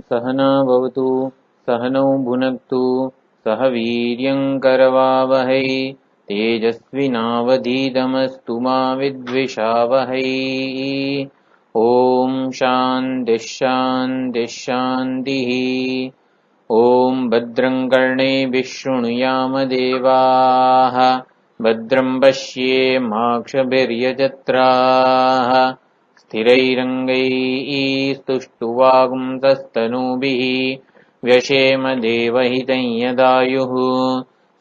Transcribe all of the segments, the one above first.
सहना भवतु सहनौ भुनक्तु सह वीर्यं करवावहै तेजस्विनावधीतमस्तु मा विद्विषावहै। ॐ शान्तिः शान्तिः शान्तिः। ॐ भद्रं कर्णेभिः शृणुयाम देवाः भद्रं पश्येमाक्षभिर्यजत्राः स्थिरैरङ्गैः स्तुष्टुवागुंसस्तनूभिः व्यशेम देवहितं यदायुः।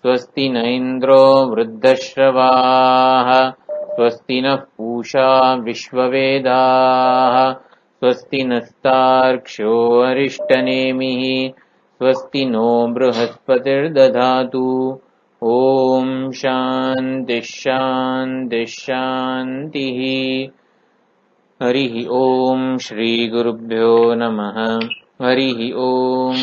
स्वस्ति न इन्द्रो वृद्धश्रवाः स्वस्ति नः पूषा विश्ववेदाः स्वस्ति नस्तार्क्ष्यो अरिष्टनेमिः स्वस्ति नो बृहस्पतिर्दधातु। ॐ शान्तिः शान्तिः शान्तिः। हरिः ॐ श्रीगुरुभ्यो नमः। हरिः ॐ।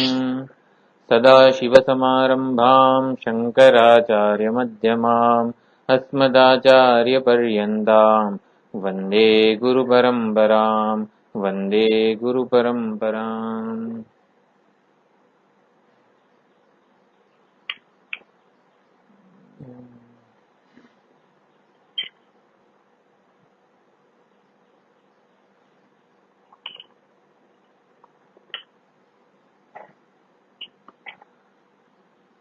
सदाशिवसमारम्भां शङ्कराचार्यमध्यमाम् अस्मदाचार्यपर्यन्तां वन्दे गुरुपरम्परां वन्दे गुरुपरम्पराम्।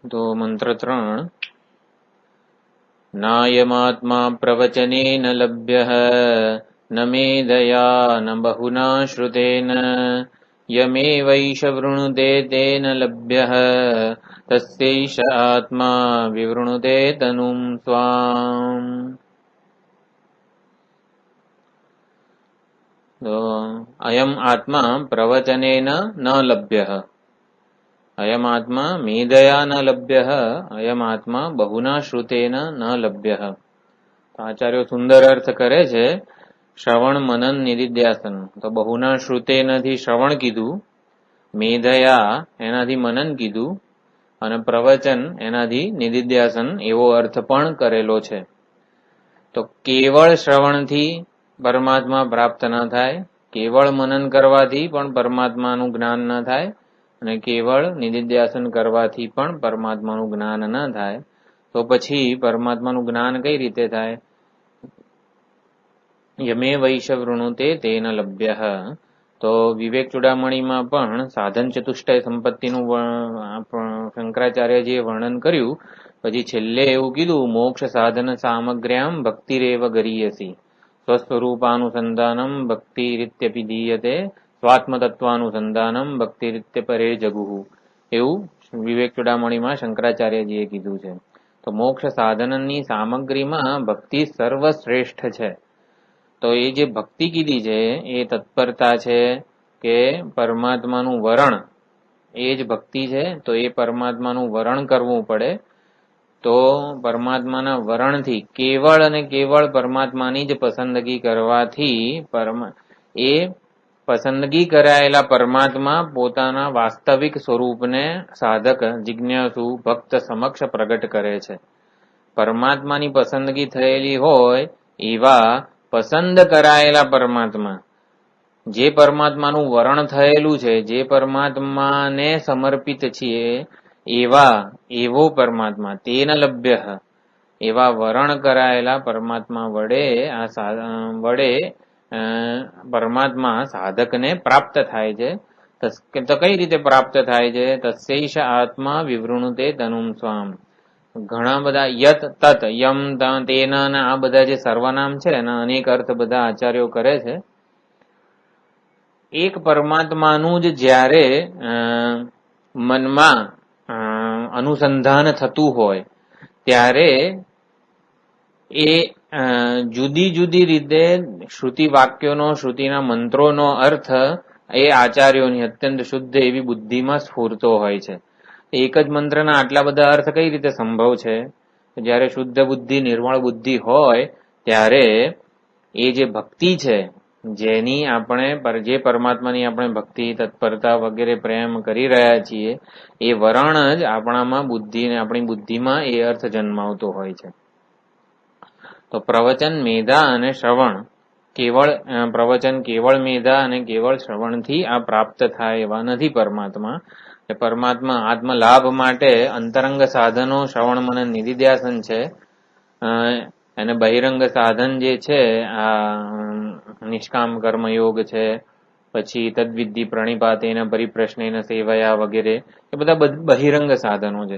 तो मंत्र 3 नायमात्मा प्रवचनेन लभ्यः न मेधया न बहुना श्रुतेन यमेवैष वृणुते तेन लभ्यः तस्यैष आत्मा विवृणुते तनुं स्वाम्। तो अयम आत्मा प्रवचनेन न लभ्यः अयम आत्मा मेधया न लभ्यः अयम आत्मा बहुना श्रुतेन न लभ्यः। आचार्यो सुंदर अर्थ करे छे श्रवण मनन निदिध्यासन। तो बहुना श्रुतेनથી શ્રવણ કીધું, મેધયા એનાથી મનન કીધું અને પ્રવચન એનાથી નિદિધ્યાસન એવો અર્થ પણ કરેલો છે। તો કેવળ શ્રવણથી પરમાત્મા પ્રાપ્ત ન થાય, કેવળ મનન કરવાથી પણ પરમાત્માનું જ્ઞાન ન થાય અને કેવળ નિદિધ્યાસન કરવાથી પણ પરમાત્માનું જ્ઞાન ન થાય। તો પછી પરમાત્માનું જ્ઞાન કઈ રીતે થાય? યમે વૈષ વૃણુતે તેન લભ્યઃ। તો વિવેક ચૂડામણીમાં પણ સાધન ચતુષ્ટય સંપત્તિનું શંકરાચાર્યજીએ વર્ણન કર્યું। પછી છેલ્લે એવું કીધું મોક્ષ સાધન સામગ્ર્યામ ભક્તિરેવ ગરીયસી સ્વસ્વરૂપાનુસંધાનમ ભક્તિરીત્યપિધીયતે સ્વાત્મતત્વાનુસંધાનમ ભક્તિરીત્ય પરે જગુહુ એવું વિવેક ચૂડામણીમાં શંકરાચાર્યજીએ કીધું છે। તો મોક્ષ સાધનની સામગ્રીમાં ભક્તિ સર્વશ્રેષ્ઠ છે। તો એ જે ભક્તિ કીધી છે એ તત્પરતા છે કે પરમાત્માનું વરણ, એ જ ભક્તિ છે। તો એ પરમાત્માનું વરણ કરવું પડે। તો પરમાત્માના વરણથી કેવળ અને કેવળ પરમાત્માની જ પસંદગી કરવાથી એ પસંદગી કરાયેલા પરમાત્મા પોતાના વાસ્તવિક સ્વરૂપને સાધક જિજ્ઞાસુ ભક્ત સમક્ષ પ્રગટ કરે છે। પરમાત્માની પસંદગી થયેલી હોય એવા પસંદ કરાયેલા પરમાત્મા, જે પરમાત્માનું વરણ થયેલું છે, જે પરમાત્માને સમર્પિત છીએ એવો પરમાત્મા તેન લભ્યઃ એવા વરણ કરાયેલા પરમાત્મા વડે પરમાત્મા સાધકને પ્રાપ્ત થાય છે। તો કઈ રીતે પ્રાપ્ત થાય છે? તસ્યૈષ આત્મા વિવૃણુતે તનું સ્વામ। ઘણા બધા યત તત યમ તેન આ બધા જે સર્વનામ છે એના અનેક અર્થ બધા આચાર્યો કરે છે। એક પરમાત્માનું જ જ્યારે મનમાં અનુસંધાન થતું હોય ત્યારે એ જુદી જુદી રીતે શ્રુતિ વાક્યોનો, શ્રુતિના મંત્રોનો અર્થ એ આચાર્યોની અત્યંત શુદ્ધ એવી બુદ્ધિમાં સ્ફૂરતો હોય છે। એક જ મંત્રના આટલા બધા અર્થ કઈ રીતે સંભવ છે? જ્યારે શુદ્ધ બુદ્ધિ, નિર્મળ બુદ્ધિ હોય ત્યારે એ જે ભક્તિ છે, જેની આપણે જે પરમાત્માની આપણે ભક્તિ, તત્પરતા વગેરે પ્રેમ કરી રહ્યા છીએ, એ વરણ જ આપણામાં બુદ્ધિને, આપણી બુદ્ધિમાં એ અર્થ જન્માવતો હોય છે। તો પ્રવચન, મેધા અને શ્રવણ કેવળ પ્રવચન કેવળ મેધા અને કેવળ શ્રવણથી આ પ્રાપ્ત થાય એવા નથી પરમાત્મા. પરમાત્મા આત્મલાભ માટે અંતરંગ સાધનો શ્રવણ મનન નિધિધ્યાસન છે, અને બહિરંગ સાધન જે છે આ નિષ્કામ કર્મયોગ છે, પછી તદ્વિધિ પ્રણિપાતેન પરિપ્રશ્નેન સેવયા વગેરે, એ બધા બહિરંગ સાધનો છે.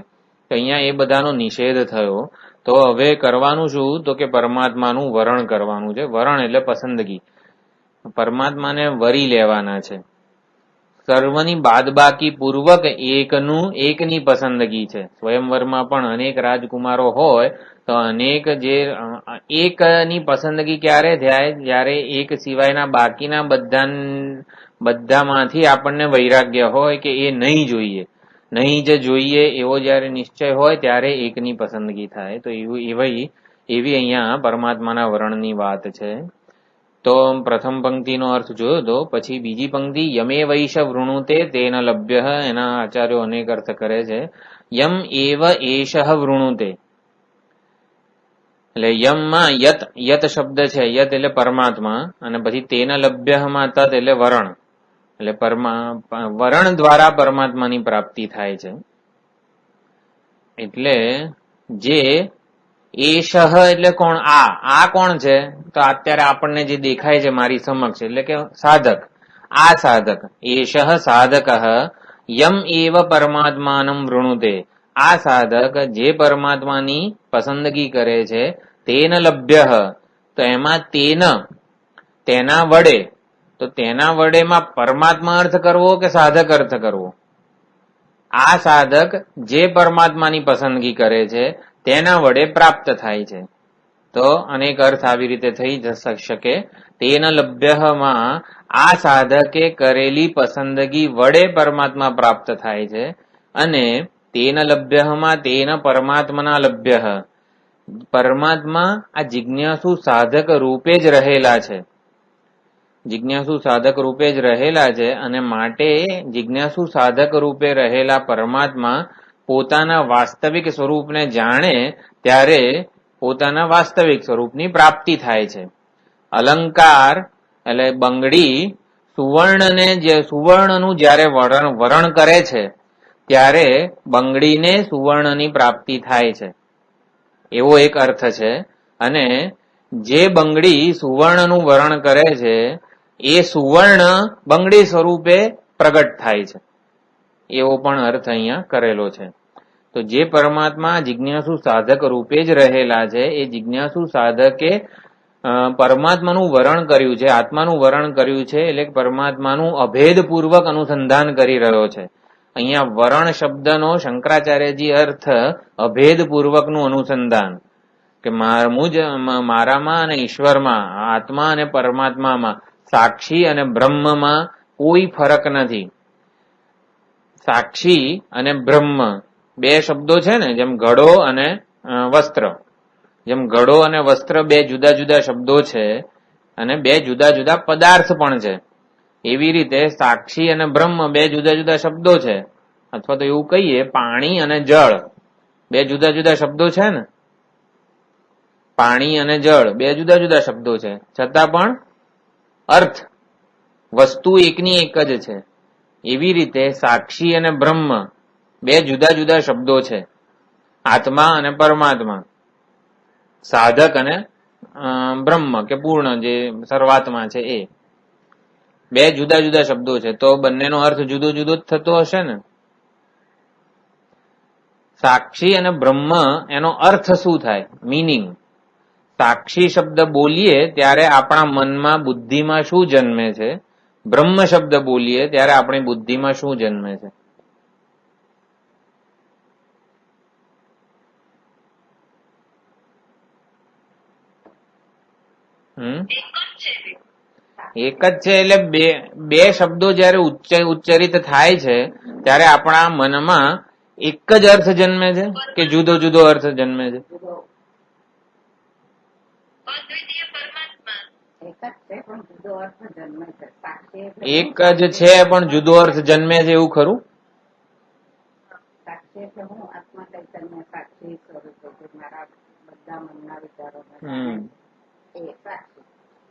તો અહીંયા એ બધાનો નિષેધ થયો. તો હવે કરવાનું શું? તો કે પરમાત્માનું વરણ કરવાનું છે. વરણ એટલે પસંદગી. પરમાત્માને વરી લેવાના છે. સર્વની બાદબાકી પૂર્વક એકની પસંદગી છે. સ્વયંવરમાં પણ અનેક રાજકુમારો હોય તો એકની પસંદગી ક્યારે થાય? જ્યારે એક સિવાયના બાકીના બધામાંથી આપણને વૈરાગ્ય હોય કે એ નહીં જોઈએ, નહીં જ જોઈએ એવો જ્યારે નિશ્ચય હોય ત્યારે એકની પસંદગી થાય. તો એવી અહીંયા પરમાત્માના વર્ણની વાત છે. તો પ્રથમ પંક્તિનો અર્થ જોયો તો પછી બીજી પંક્તિ યમે વૈશ વૃણુતે તેન લભ્ય, એના આચાર્યો અનેક અર્થ કરે છે. યમ એવ એષ વૃણુતે, એટલે યમમાં યત શબ્દ છે. યત એટલે પરમાત્મા, અને પછી તેન લભ્યમાં તત એટલે વરણ. એટલે વરણ દ્વારા પરમાત્માની પ્રાપ્તિ થાય છે. એટલે જે એષ એટલે કોણ? આ કોણ છે? તો અત્યારે આપણને જે દેખાય છે મારી સમક્ષ, એટલે કે સાધક. આ સાધક એષ સાધક યમ એવ પરમાત્માનમ વૃણુતે, આ સાધક જે પરમાત્માની પસંદગી કરે છે, તેન લભ્ય, તો એમાં તેના વડે, તો તેના વડેમાં પરમાત્મા અર્થ કરવો કે સાધક અર્થ કરવો? આ સાધક જે પરમાત્માની પસંદગી કરે છે તેના વડે પ્રાપ્ત થાય છે. તો અનેક અર્થ આવી રીતે થઈ શકે. તેન લભ્યમાં આ સાધકે કરેલી પસંદગી વડે પરમાત્મા પ્રાપ્ત થાય છે, અને તેન લભ્યમાં તેન પરમાત્માના લભ્ય, પરમાત્મા આ જિજ્ઞાસુ સાધક રૂપે જ રહેલા છે. જિજ્ઞાસુ સાધક રૂપે જ રહેલા છે, અને માટે જિજ્ઞાસુ સાધક રૂપે રહેલા પરમાત્મા પોતાના વાસ્તવિક સ્વરૂપને જાણે ત્યારે પોતાના વાસ્તવિક સ્વરૂપની પ્રાપ્તિ થાય છે. અલંકાર એટલે બંગડી સુવર્ણનું જ્યારે વરણ કરે છે ત્યારે બંગડીને સુવર્ણની પ્રાપ્તિ થાય છે, એવો એક અર્થ છે. અને જે બંગડી સુવર્ણનું વરણ કરે છે એ સુવર્ણ બંગડી સ્વરૂપે પ્રગટ થાય છે, એવો પણ અર્થ અહીંયા કરેલો છે. તો જે પરમાત્મા જિજ્ઞાસુ સાધક રૂપે જ રહેલા છે, એ જિજ્ઞાસુ સાધકે પરમાત્માનું વરણ કર્યું છે, આત્માનું વરણ કર્યું છે, એટલે પરમાત્માનું અભેદપૂર્વક અનુસંધાન કરી રહ્યો છે. અહીંયા વરણ શબ્દનો શંકરાચાર્યજી અર્થ અભેદપૂર્વકનું અનુસંધાન, કે મારામાં અને ઈશ્વરમાં, આત્મા અને પરમાત્મામાં, સાક્ષી અને બ્રહ્મમાં કોઈ ફરક નથી. સાક્ષી અને બ્રહ્મ બે શબ્દો છે ને, જેમ ઘડો અને વસ્ત્ર, જેમ ઘડો અને વસ્ત્ર બે જુદા જુદા શબ્દો છે અને બે જુદા જુદા પદાર્થ પણ છે, એવી રીતે સાક્ષી અને બ્રહ્મ બે જુદા જુદા શબ્દો છે. અથવા તો એવું કહીએ, પાણી અને જળ બે જુદા જુદા શબ્દો છે ને, પાણી અને જળ બે જુદા જુદા શબ્દો છે, છતાં પણ અર્થ વસ્તુ એકની એક જ છે. એવી રીતે સાક્ષી અને બ્રહ્મ બે જુદા જુદા શબ્દો છે, આત્મા અને પરમાત્મા, સાધક અને બ્રહ્મ કે પૂર્ણ જે સર્વાત્મા છે, એ બે જુદા જુદા શબ્દો છે. તો બંનેનો અર્થ જુદો જુદો જ થતો હશે ને. સાક્ષી અને બ્રહ્મ એનો અર્થ શું થાય? મીનિંગ. સાક્ષી શબ્દ બોલીએ ત્યારે આપણા મનમાં બુદ્ધિમાં શું જન્મે છે? બ્રહ્મ શબ્દ બોલીએ ત્યારે આપણી બુદ્ધિમાં શું જન્મે છે? એક જ છે. એટલે બે શબ્દો જયારે ઉચ્ચરિત થાય છે ત્યારે આપણા મનમાં એક જ અર્થ જન્મે છે કે જુદો જુદો અર્થ જન્મે છે? એક જ છે પણ જુદો અર્થ જન્મે છે, એવું ખરું?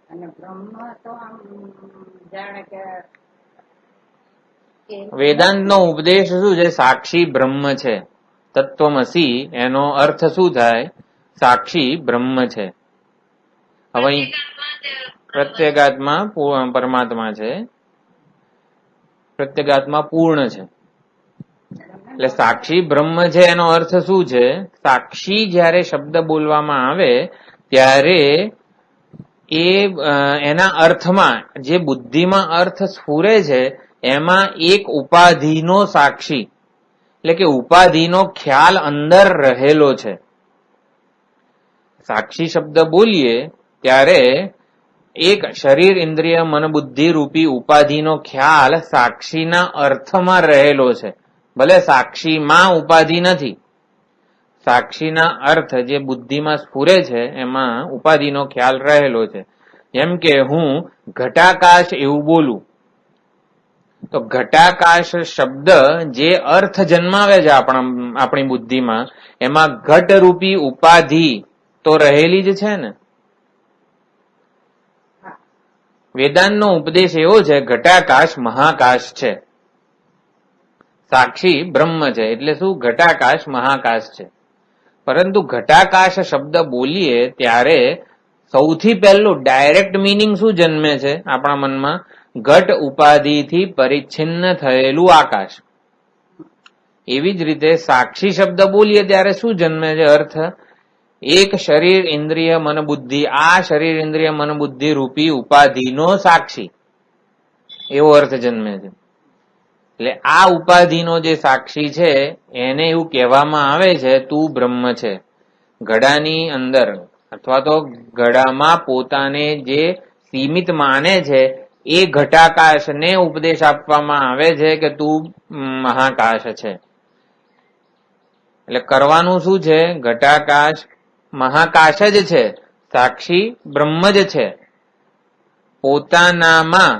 અને બ્રહ્મ તો આમ જાણે કે વેદાંતનો ઉપદેશ શું છે? સાક્ષી બ્રહ્મ છે. તત્વમસી એનો અર્થ શું થાય? સાક્ષી બ્રહ્મ છે. હવે પ્રત્યેગાત્મા પરમાત્મા છે, પ્રત્યેગાત્મા પૂર્ણ છે. એટલે સાક્ષી બ્રહ્મ છે એનો અર્થ શું છે? સાક્ષી જ્યારે શબ્દ બોલવામાં આવે ત્યારે એ એના અર્થમાં જે બુદ્ધિમાં અર્થ સ્ફુરે છે એમાં એક ઉપાધિનો સાક્ષી, એટલે કે ઉપાધિનો ખ્યાલ અંદર રહેલો છે. સાક્ષી શબ્દ બોલીએ ત્યારે એક શરીર ઇન્દ્રિય મન બુદ્ધિ રૂપી ઉપાધિનો ખ્યાલ સાક્ષીના અર્થમાં રહેલો છે. ભલે સાક્ષીમાં ઉપાધિ નથી, સાક્ષીના અર્થ જે બુદ્ધિમાં સ્ફુરે છે એમાં ઉપાધિનો ખ્યાલ રહેલો છે. જેમ કે હું ઘટાકાશ એવું બોલું તો ઘટાકાશ શબ્દ જે અર્થ જન્માવે છે આપણી બુદ્ધિમાં, એમાં ઘટરૂપી ઉપાધિ તો રહેલી જ છે ને. વેદાંતનો ઉપદેશ એવો છે ઘટાકાશ મહાકાશ છે, સાક્ષી બ્રહ્મ છે. એટલે શું? ઘટાકાશ મહાકાશ છે. પરંતુ ઘટાકાશ શબ્દ બોલીએ ત્યારે સૌથી પહેલું ડાયરેક્ટ મિનિંગ શું જન્મે છે આપણા મનમાં? ઘટ ઉપાધિથી પરિચ્છિન્ન થયેલું આકાશ. એવી જ રીતે સાક્ષી શબ્દ બોલીએ ત્યારે શું જન્મે છે અર્થ? એક શરીર ઇન્દ્રિય મન બુદ્ધિ, આ શરીર ઇન્દ્રિય મન બુદ્ધિ રૂપી ઉપાધિનો સાક્ષી, એવો અર્થ જન્મે છે. એટલે આ ઉપાધિનો જે સાક્ષી છે એને એવું કહેવામાં આવે છે તું બ્રહ્મ છે. ઘડાની અંદર અથવા તો ઘડામાં પોતાને જે સીમિત માને છે એ ઘટાકાશને ઉપદેશ આપવામાં આવે છે કે તું મહાકાશ છે. એટલે કરવાનું શું છે? ઘટાકાશ મહાકાશ જ છે, સાક્ષી બ્રહ્મ જ છે. પોતાનામાં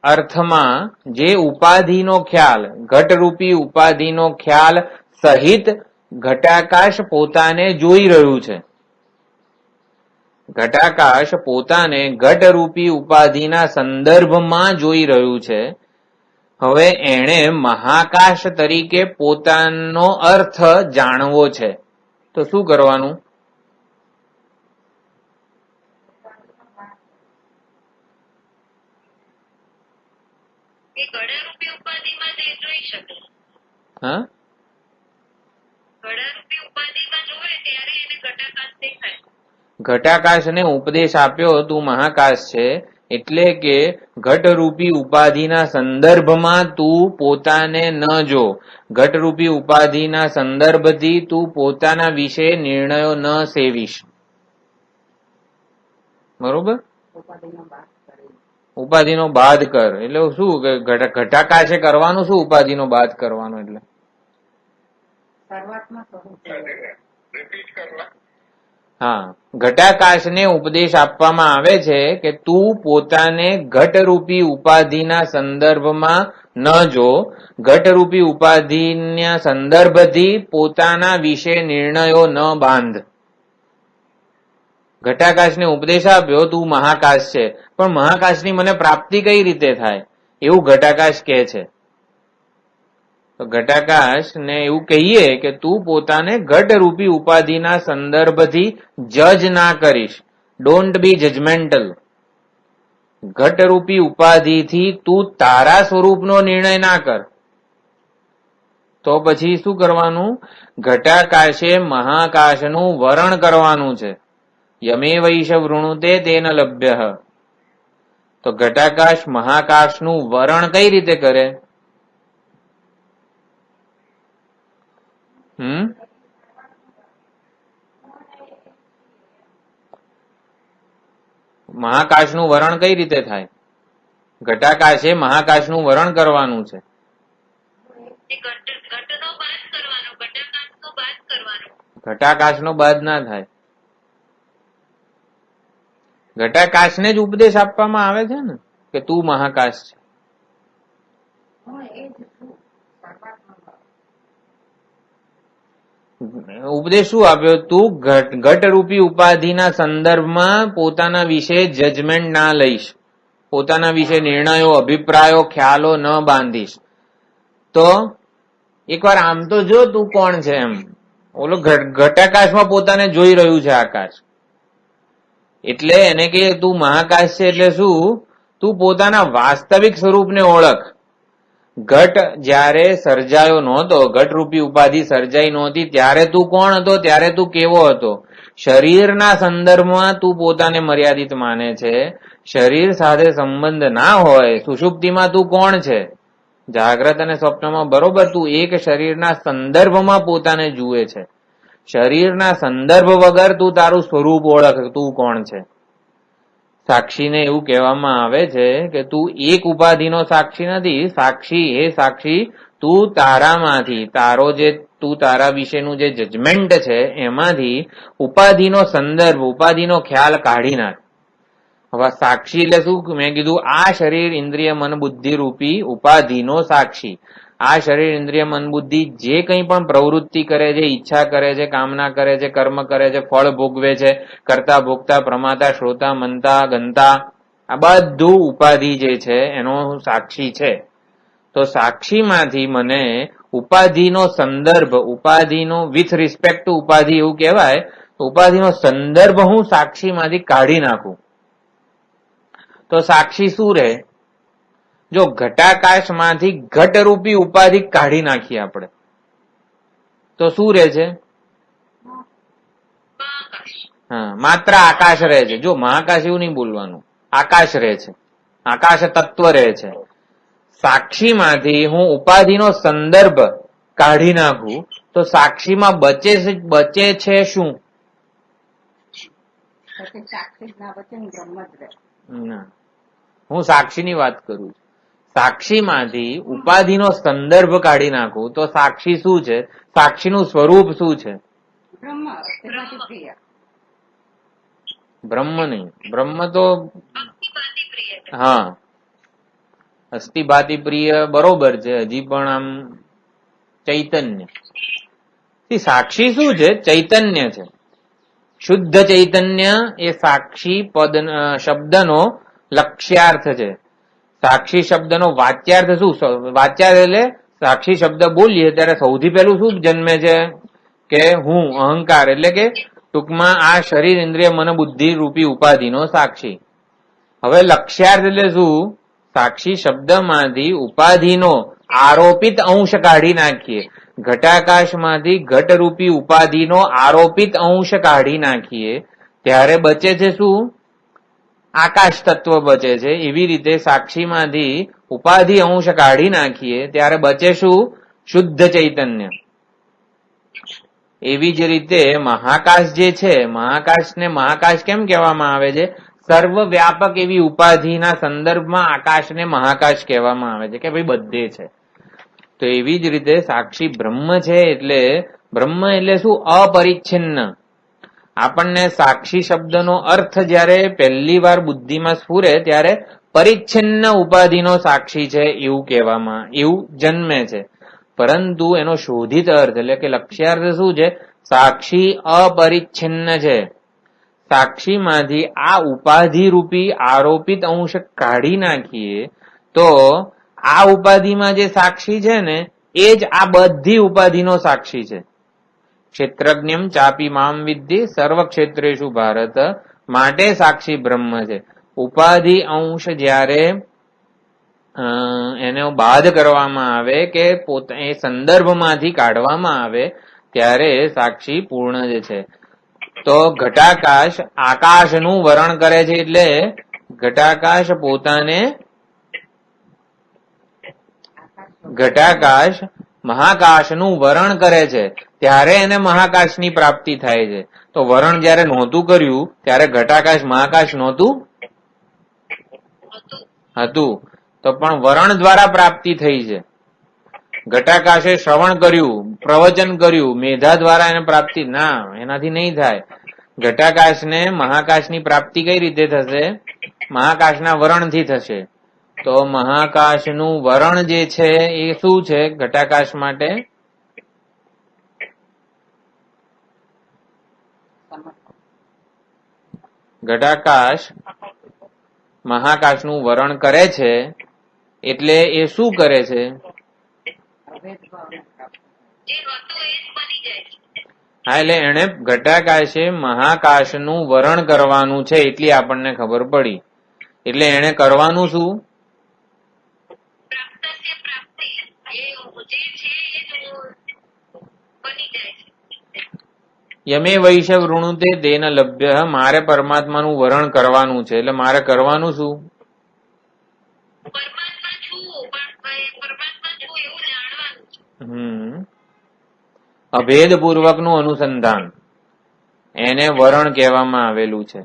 અર્થમાં જે ઉપાધિનો ખ્યાલ, ઘટરૂપી ઉપાધિનો ખ્યાલ સહિત ઘટાકાશ પોતાને જોઈ રહ્યું છે. ઘટાકાશ પોતાને ઘટરૂપી ઉપાધિના સંદર્ભમાં જોઈ રહ્યું છે. હવે એણે મહાકાશ તરીકે પોતાનો અર્થ જાણવો છે તો શું કરવાનું? હા, ઘટાકાશને ઉપદેશ આપ્યો તું મહાકાશ છે, એટલે કે ઘટરૂપી ઉપાધિના સંદર્ભમાં તું પોતાને ન જો. ઘટરૂપી ઉપાધિના સંદર્ભથી તું પોતાના વિશે નિર્ણયો ન સેવીશ. બરોબર? ઉપાધિનો બાદ કર એટલે શું? ઘટાકાશે કરવાનું શું? ઉપાધિનો બાદ કરવાનો એટલે હા, ઘટાકાશને ઉપદેશ આપવામાં આવે છે કે તું પોતાને ઘટરૂપી ઉપાધિના સંદર્ભમાં ન જો. ઘટરૂપી ઉપાધિના સંદર્ભથી પોતાના વિશે નિર્ણયો ન બાંધ. ઘટાકાશને ઉપદેશ આપ્યો તું મહાકાશ છે, પણ મહાકાશની મને પ્રાપ્તિ કઈ રીતે થાય એવું ઘટાકાશ કહે છે. તો ઘટાકાશ ને એવું કહીએ કે તું પોતાને ઘટરૂપી ઉપાધિના સંદર્ભથી જજ ના કરીશ. Don't be judgemental. ઘટરૂપી ઉપાધિથી તું તારા સ્વરૂપનો નિર્ણય ના કર. તો પછી શું કરવાનું? ઘટાકાશે મહાકાશનું વરણ કરવાનું છે. યમે વૈશ વૃણુતે તેન લભ્ય. તો ઘટાકાશ મહાકાશનું વરણ કઈ રીતે કરે? મહાકાશનું વરણ કઈ રીતે થાય? ઘટાકાશે મહાકાશનું વરણ કરવાનું છે. ઘટાકાશનો બાદ ના થાય. ઘટાકાશને જ ઉપદેશ આપવામાં આવે છે ને કે તું મહાકાશ છે. ઉપદેશ શું આપ્યો? તું ઘટરૂપી ઉપાધિના સંદર્ભમાં પોતાના વિશે જજમેન્ટ ના લઈશ, પોતાના વિશે નિર્ણયો, અભિપ્રાયો, ખ્યાલો ન બાંધીશ. તો એકવાર આમ તો જો તું કોણ છે એમ. ઓલો ઘટાકાશમાં પોતાને જોઈ રહ્યું છે આકાશ, એટલે એને કે તું મહાકાશ છે. એટલે શું? તું પોતાના વાસ્તવિક સ્વરૂપને ઓળખ. ઘટ જ્યારે સર્જાયો નહોતો, ઘટરૂપી ઉપાધિ સર્જાઈ નહોતી, ત્યારે તું કોણ હતો? ત્યારે તું કેવો હતો? શરીરના સંદર્ભમાં તું પોતાને મર્યાદિત માને છે. શરીર સાથે સંબંધ ના હોય, સુષુપ્તિમાં તું કોણ છે? જાગ્રત અને સ્વપ્નમાં બરોબર તું એક શરીરના સંદર્ભમાં પોતાને જુએ છે. શરીરના સંદર્ભ વગર તું તારું સ્વરૂપ ઓળખ, તું કોણ છે. સાક્ષીને એવું કહેવામાં આવે છે કે તું એક ઉપાધિનો સાક્ષી નથી. સાક્ષી એ સાક્ષી તું તારામાંથી, તું તારા વિશેનું જે જજમેન્ટ છે એમાંથી ઉપાધિનો સંદર્ભ, ઉપાધિનો ખ્યાલ કાઢી નાખ. હવે સાક્ષી એટલે શું? મેં કીધું આ શરીર ઇન્દ્રિય મન બુદ્ધિ રૂપી ઉપાધિનો સાક્ષી. આ શરીર ઇન્દ્રિય મન બુદ્ધિ જે કંઈ પણ પ્રવૃત્તિ કરે છે, ઈચ્છા કરે છે, કામના કરે છે, કર્મ કરે છે, ફળ ભોગવે છે, કરતા ભોગતા, પ્રમાતા, શ્રોતા, મનતા, ગંતા, આ બધું ઉપાધિ જે છે એનો સાક્ષી છે. તો સાક્ષીમાંથી મને ઉપાધિનો સંદર્ભ, ઉપાધિનો વિથ રિસ્પેક્ટ ટુ ઉપાધિ એવું કહેવાય, ઉપાધિનો સંદર્ભ હું સાક્ષીમાંથી કાઢી નાખું. તો સાક્ષી શું રહે? જો ઘટાકાશમાંથી ઘટરૂપી ઉપાધિ કાઢી નાખીએ આપણે તો શું રહે છે? હા, માત્ર આકાશ રહે છે. જો મહાકાશ એવું નહીં બોલવાનું, આકાશ રહે છે, આકાશ તત્વ રહે છે. સાક્ષીમાંથી હું ઉપાધિનો સંદર્ભ કાઢી નાખું તો સાક્ષીમાં બચે છે શું? પછી સાક્ષી ના બચે ને બ્રહ્મ જ રહે. ના, હું સાક્ષીની વાત કરું છું. સાક્ષીમાંથી ઉપાધિનો સંદર્ભ કાઢી નાખું તો સાક્ષી શું છે? સાક્ષીનું સ્વરૂપ શું છે? બ્રહ્મ તેમાંથી પ્રિય. બ્રહ્મ નહીં, બ્રહ્મ તો હા અસ્થિભાતિ પ્રિય બરોબર છે, હજી પણ આમ ચૈતન્ય. સાક્ષી શું છે? ચૈતન્ય છે, શુદ્ધ ચૈતન્ય. એ સાક્ષી પદ શબ્દનો લક્ષ્યાર્થ છે. સાક્ષી શબ્દનો વાચ્યાર્થ શું? વાચ્યાર્થ એટલે સાક્ષી શબ્દ બોલીએ ત્યારે સૌથી પહેલું શું જન્મે છે? કે હું, અહંકાર. એટલે કે ટૂંકમાં આ શરીર ઇન્દ્રિય મન બુદ્ધિ રૂપી ઉપાધિનો સાક્ષી. હવે લક્ષ્યાર્થ એટલે શું? સાક્ષી શબ્દમાંથી ઉપાધિનો આરોપિત અંશ કાઢી નાખીએ. ઘટાકાશમાંથી ઘટરૂપી ઉપાધિનો આરોપિત અંશ કાઢી નાખીએ ત્યારે બચે છે શું? આકાશ તત્વ બચે છે. એવી રીતે સાક્ષીમાંથી ઉપાધિ અંશ કાઢી નાખીએ ત્યારે બચે શું? શુદ્ધ ચૈતન્ય. એવી જ રીતે મહાકાશ જે છે, મહાકાશને મહાકાશ કેમ કહેવામાં આવે છે? સર્વવ્યાપક એવી ઉપાધિના સંદર્ભમાં આકાશને મહાકાશ કહેવામાં આવે છે કે ભાઈ બધે છે. તો એવી જ રીતે સાક્ષી બ્રહ્મ છે. એટલે બ્રહ્મ એટલે શું? અપરિચ્છિન્ન. આપણને સાક્ષી શબ્દનો અર્થ જ્યારે પહેલી વાર બુદ્ધિમાં સ્ફુરે ત્યારે પરિચ્છિન્ન ઉપાધિનો સાક્ષી છે એવું કહેવામાં, એવું જન્મે છે. પરંતુ એનો શોધિત અર્થ એટલે કે લક્ષ્યાર્થ શું છે? સાક્ષી અપરિચ્છિન્ન છે. સાક્ષીમાંથી આ ઉપાધિ રૂપી આરોપિત અંશ કાઢી નાખીએ તો આ ઉપાધિમાં જે સાક્ષી છે ને એ જ આ બધી ઉપાધિનો સાક્ષી છે. ક્ષેત્રજ્ઞમ ચાપી મામ વિદ્ધિ સર્વ ક્ષેત્રેષુ ભારત. માટે સાક્ષી બ્રહ્મ છે. ઉપાધિ અંશ જ્યારે એને બાદ કરવામાં આવે કે એ સંદર્ભમાંથી કાઢવામાં આવે ત્યારે સાક્ષી પૂર્ણ જ છે. તો ઘટાકાશ આકાશનું વરણ કરે છે. એટલે ઘટાકાશ પોતાને, ઘટાકાશ મહાકાશનું વરણ કરે છે ત્યારે એને મહાકાશની પ્રાપ્તિ થાય છે. તો વરણ જયારે નહોતું કર્યું ત્યારે ઘટાકાશ મહાકાશ નહોતું હતું, તો પણ વરણ દ્વારા પ્રાપ્તિ થઈ છે. ઘટાકાશે શ્રવણ કર્યું, પ્રવચન કર્યું, મેધા દ્વારા એને પ્રાપ્તિ ના, એનાથી નહીં થાય. ઘટાકાશને મહાકાશની પ્રાપ્તિ કઈ રીતે થશે? મહાકાશના વરણથી થશે. તો મહાકાશનું વરણ જે છે એ શું છે ઘટાકાશ માટે? ઘટાકાશ મહાકાશનું વરણ કરે છે એટલે એ શું કરે છે? અભેદ ભાવને પ્રાપ્ત હા, એટલે એને ઘટાકાશે મહાકાશનું વરણ કરવાનું છે એટલી આપણને ખબર પડી. એટલે એને કરવાનું શું? યમે વૈશ વૃણુતે તેન લભ્ય, મારે પરમાત્માનું વરણ કરવાનું છે એટલે મારે કરવાનું શું? અભેદ પૂર્વકનું અનુસંધાન એને વરણ કહેવામાં આવેલું છે.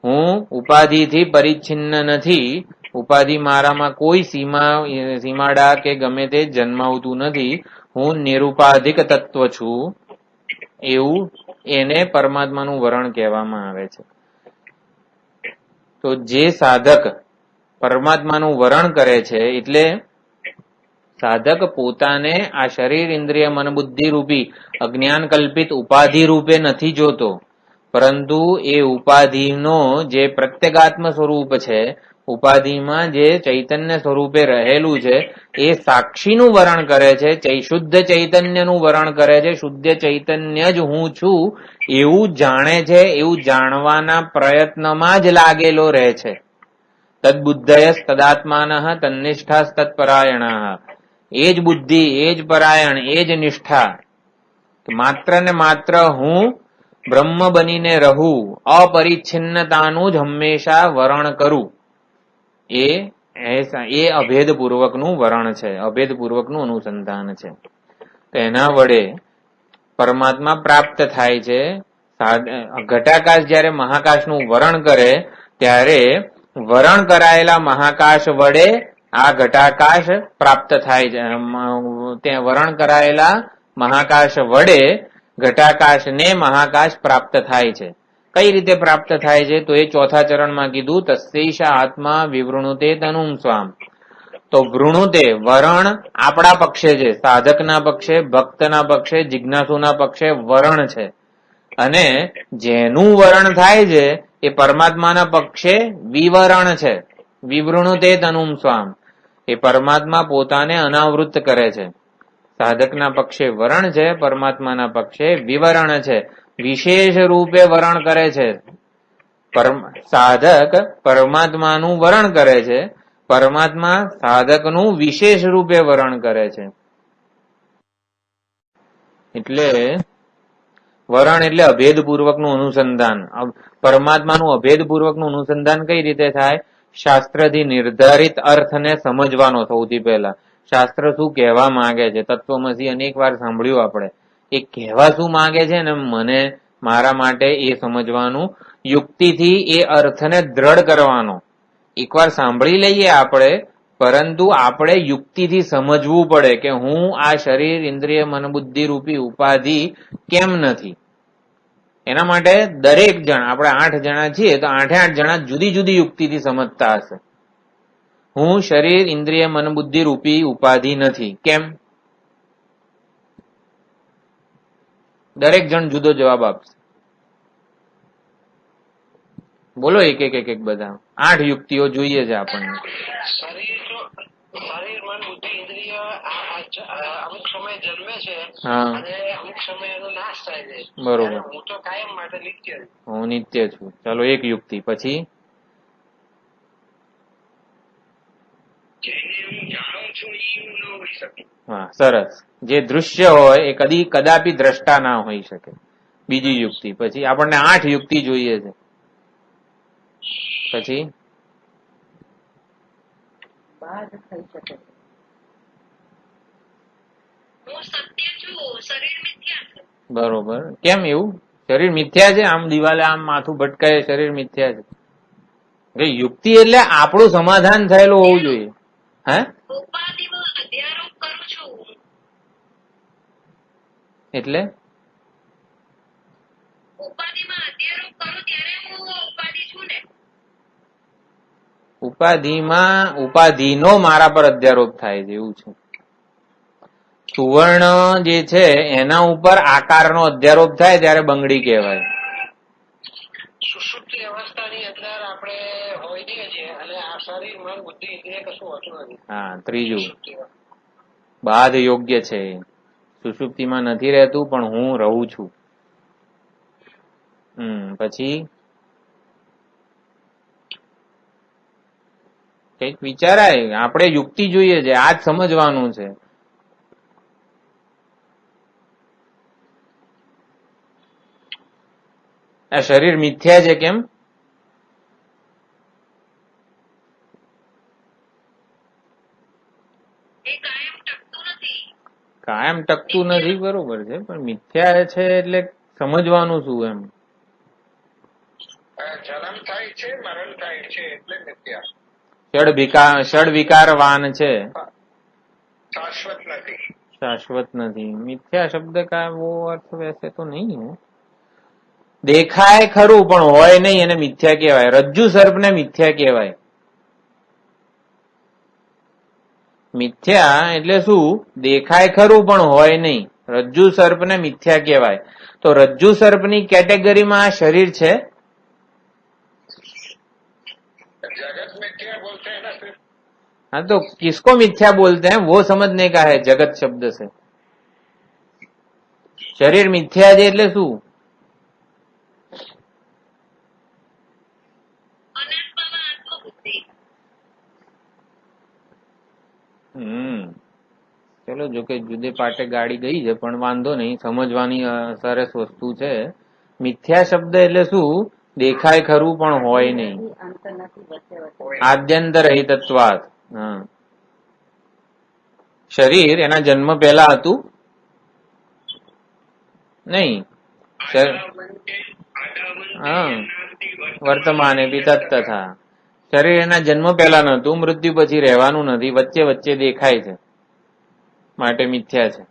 હું ઉપાધિથી પરિચ્છિન્ન નથી, ઉપાધિ મારામાં કોઈ સીમાડા કે ગમે તે જન્માવતું નથી, હું નિરુપાધિક તત્વ છું, એવું એને પરમાત્માનું વરણ કહેવામાં આવે છે. તો જે સાધક પરમાત્માનું વરણ કરે છે એટલે સાધક પોતાને આ શરીર ઇન્દ્રિય મન બુદ્ધિ રૂપી અજ્ઞાન કલ્પિત ઉપાધિ રૂપે નથી જોતો, પરંતુ એ ઉપાધિનો જે પ્રત્યેગાત્મ સ્વરૂપ છે, ઉપાધિમાં જે ચૈતન્ય સ્વરૂપે રહેલું છે એ સાક્ષીનું વરણ કરે છે, શુદ્ધ ચૈતન્યનું વરણ કરે છે. શુદ્ધ ચૈતન્ય જ હું છું એવું જાણે છે, એવું જાણવાના પ્રયત્નમાં જ લાગેલો રહે છે. તદબુદ્ધયસ તદાત્માન તન્નિષ્ઠા તત્પરાયણા, એ જ બુદ્ધિ, એ જ પરાયણ, એ જ નિષ્ઠા, માત્ર ને માત્ર હું બ્રહ્મ બનીને રહું, અપરિચ્છિન્નતાનું જ હંમેશા વરણ કરું, એ અભેદ પૂર્વકનું વરણ છે, અભેદ પૂર્વકનું અનુસંધાન છે. એના વડે પરમાત્મા પ્રાપ્ત થાય છે. ઘટાકાશ જયારે મહાકાશનું વરણ કરે ત્યારે વરણ કરાયેલા મહાકાશ વડે આ ઘટાકાશ પ્રાપ્ત થાય છે. ત્યાં વરણ કરાયેલા મહાકાશ વડે ઘટાકાશને મહાકાશ પ્રાપ્ત થાય છે. કઈ રીતે પ્રાપ્ત થાય છે? તો એ ચોથા ચરણમાં કીધું, તસ્યૈષ આત્મા વિવૃણુતે તનુમ સ્વામ. તો વૃણુતે વરણ આપણા પક્ષે છે, સાધકના પક્ષે, ભક્તના પક્ષે, જિજ્ઞાસુના પક્ષે વરણ છે. અને જેનું વરણ થાય છે એ પરમાત્માના પક્ષે વિવરણ છે. વિવૃણુતે તનુમ સ્વામ, એ પરમાત્મા પોતાને અનાવૃત કરે છે. સાધકના પક્ષે વરણ છે, પરમાત્માના પક્ષે વિવરણ છે. વિશેષ રૂપે વરણ કરે છે. સાધક પરમાત્માનું વરણ કરે છે, પરમાત્મા સાધકનું વિશેષ રૂપે વરણ કરે છે. એટલે વરણ એટલે અભેદપૂર્વકનું અનુસંધાન. પરમાત્માનું અભેદપૂર્વકનું અનુસંધાન કઈ રીતે થાય? શાસ્ત્રથી નિર્ધારિત અર્થને સમજવાનો. સૌથી પહેલા શાસ્ત્ર શું કહેવા માંગે છે? તત્વમસી અનેક વાર સાંભળ્યું આપણે. એ કહેવા શું માંગે છે ને મને મારા માટે એ સમજવાનું, યુક્તિથી એ અર્થને દ્રઢ કરવાનો. એકવાર સાંભળી લઈએ આપણે, પરંતુ આપણે યુક્તિથી સમજવું પડે કે હું આ શરીર ઇન્દ્રિય મન બુદ્ધિ રૂપી ઉપાધિ કેમ નથી. એના માટે દરેક જણ, આપણે 8 જણા છીએ તો 8 જણા જુદી જુદી યુક્તિથી સમજતા હશે. હું શરીર ઇન્દ્રિય મન બુદ્ધિ રૂપી ઉપાધિ નથી કેમ? દરેક જણ જુદો જવાબ આપશે. બોલો એક એક બધા. 8 યુક્તિઓ જોઈએ છે આપણને. શરીર મન બુદ્ધિ ઇન્દ્રિય અમુક સમય જન્મે છે અને અમુક સમય એનો નાશ થાય છે. બરોબર. હું તો કાયમ માટે નિત્ય છું. હું નિત્ય છું. ચાલો એક યુક્તિ. પછી હા, સરસ. જે દૃશ્ય હોય એ કદાપી દ્રષ્ટા ના હોઈ શકે. બીજી યુક્તિ. પછી આપણને 8 યુક્તિ જોઈએ છે. પછી બાદ થઈ શકે છે. બરોબર. કેમ એવું? શરીર મિથ્યા છે? આમ દિવાલે આમ માથું ભટકાય શરીર મિથ્યા છે? યુક્તિ એટલે આપણું સમાધાન થયેલું હોવું જોઈએ. હે? એટલે ઉપાધિનો મારા પર અધ્યારોપ થાય છે એવું છે. સુવર્ણ જે છે એના ઉપર આકારનો અધ્યારોપ થાય ત્યારે બંગડી કહેવાય. સુષુપ્તિ અવસ્થાની અંદર આપણે હોઈએ છીએ અને આ શરીર મન બુદ્ધિ ઇન્દ્રિય કશું હોતું નથી. હા, ત્રીજું બાધ યોગ્ય છે. સુષુપ્તિમાં નથી રહેતું પણ હું રહું છું. પછી કઈક વિચારાય, આપણે યુક્તિ જોઈએ છે, આ જ સમજવાનું છે. આ શરીર મિથ્યા છે કેમ? કાયમ ટકતું નથી, બરોબર છે, પણ મિથ્યા છે એટલે સમજવાનું શું એમ? જન્મ થાય છે, મરણ થાય છે એટલે મિથ્યા. ષડ વિકારવાન છે, શાશ્વત નથી. શાશ્વત નથી. મિથ્યા શબ્દ કા વો અર્થ વૈસે તો નહીં હે. દેખાય ખરું પણ હોય નહીં એને મિથ્યા કહેવાય. રજ્જુ સર્પને મિથ્યા કહેવાય. મિથ્યા એટલે શું? દેખાય ખરું પણ હોય નહીં. રજ્જુ સર્પને મિથ્યા કહેવાય. તો રજ્જુ સર્પની કેટેગરીમાં આ શરીર છે. जगत में क्या बोलते हैं ना सिर्फ. हाँ तो किसको मिथ्या बोलते हैं वो समझने का है जगत शब्द से. शरीर मिथ्या છે એટલે શું? ચલો જો કે જુદે પાટે ગાડી ગઈ છે પણ વાંધો નહીં, સમજવાની સરસ વસ્તુ છે. મિથ્યા શબ્દ એટલે શું? દેખાય ખરું પણ હોય નહીં. આદ્યંતર રહિતત્વાત. શરીર એના જન્મ પહેલા હતું નહીં. વર્તમાને બી તત્તથા. શરીર એના જન્મ પહેલા નતું, મૃત્યુ પછી રહેવાનું નથી, વચ્ચે વચ્ચે દેખાય છે માટે મિથ્યા છે.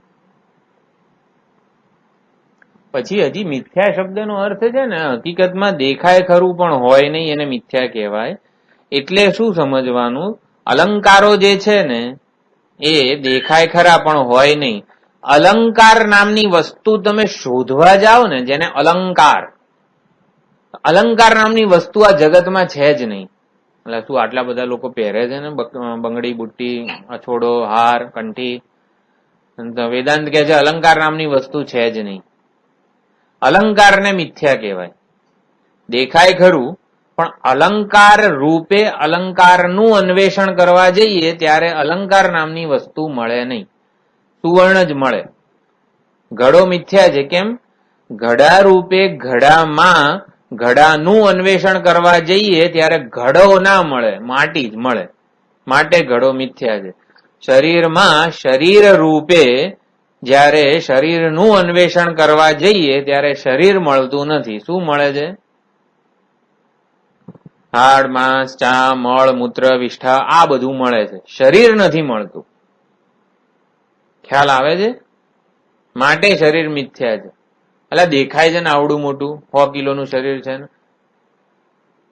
પછી હજી મિથ્યા શબ્દનો અર્થ છે ને, હકીકતમાં દેખાય ખરું પણ હોય નહીં એને મિથ્યા કહેવાય. એટલે શું સમજવાનું? અલંકારો જે છે ને એ દેખાય ખરા પણ હોય નહીં. અલંકાર નામની વસ્તુ તમે શોધવા જાઓ ને, જેને અલંકાર નામની વસ્તુ આ જગતમાં છે જ નહીં. એટલે શું આટલા બધા લોકો પહેરે છે ને બંગડી, બુટ્ટી, અછોડો, હાર, કંઠી. વેદાંત કહે છે અલંકાર નામની વસ્તુ છે જ નહીં. અલંકારને મિથ્યા કહેવાય. દેખાય ખરું પણ અલંકાર રૂપે અલંકારનું અન્વેષણ કરવા જઈએ ત્યારે અલંકાર નામની વસ્તુ મળે નહીં. સુવર્ણ જ મળે. ઘડો મિથ્યા છે કેમ? ઘડા રૂપે ઘડામાં ઘડાનું અન્વેષણ કરવા જઈએ ત્યારે ઘડો ના મળે, માટી જ મળે, માટે ઘડો મિથ્યા છે. શરીરમાં શરીર રૂપે જ્યારે શરીરનું અન્વેષણ કરવા જઈએ ત્યારે શરીર મળતું નથી. શું મળે છે? હાડ, માંસ, ચામ, મળ, મૂત્ર, વિષ્ઠા આ બધું મળે છે, શરીર નથી મળતું. ખ્યાલ આવે છે? માટે શરીર મિથ્યા છે. એટલે દેખાય છે ને આવડું મોટું 100 કિલોનું શરીર છે ને,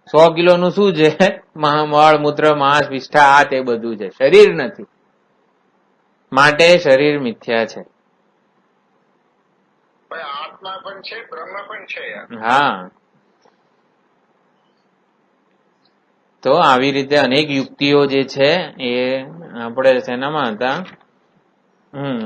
100 કિલોનું શું છે? મળ, મૂત્ર, માંસ, વિષ્ઠા આ તે બધું છે, શરીર નથી. માટે શરીર મિથ્યા છે. આત્મા પણ છે, બ્રહ્મ પણ છે. હા, તો આવી રીતે અનેક યુક્તિઓ જે છે એ આપણે શેનામાં હતા?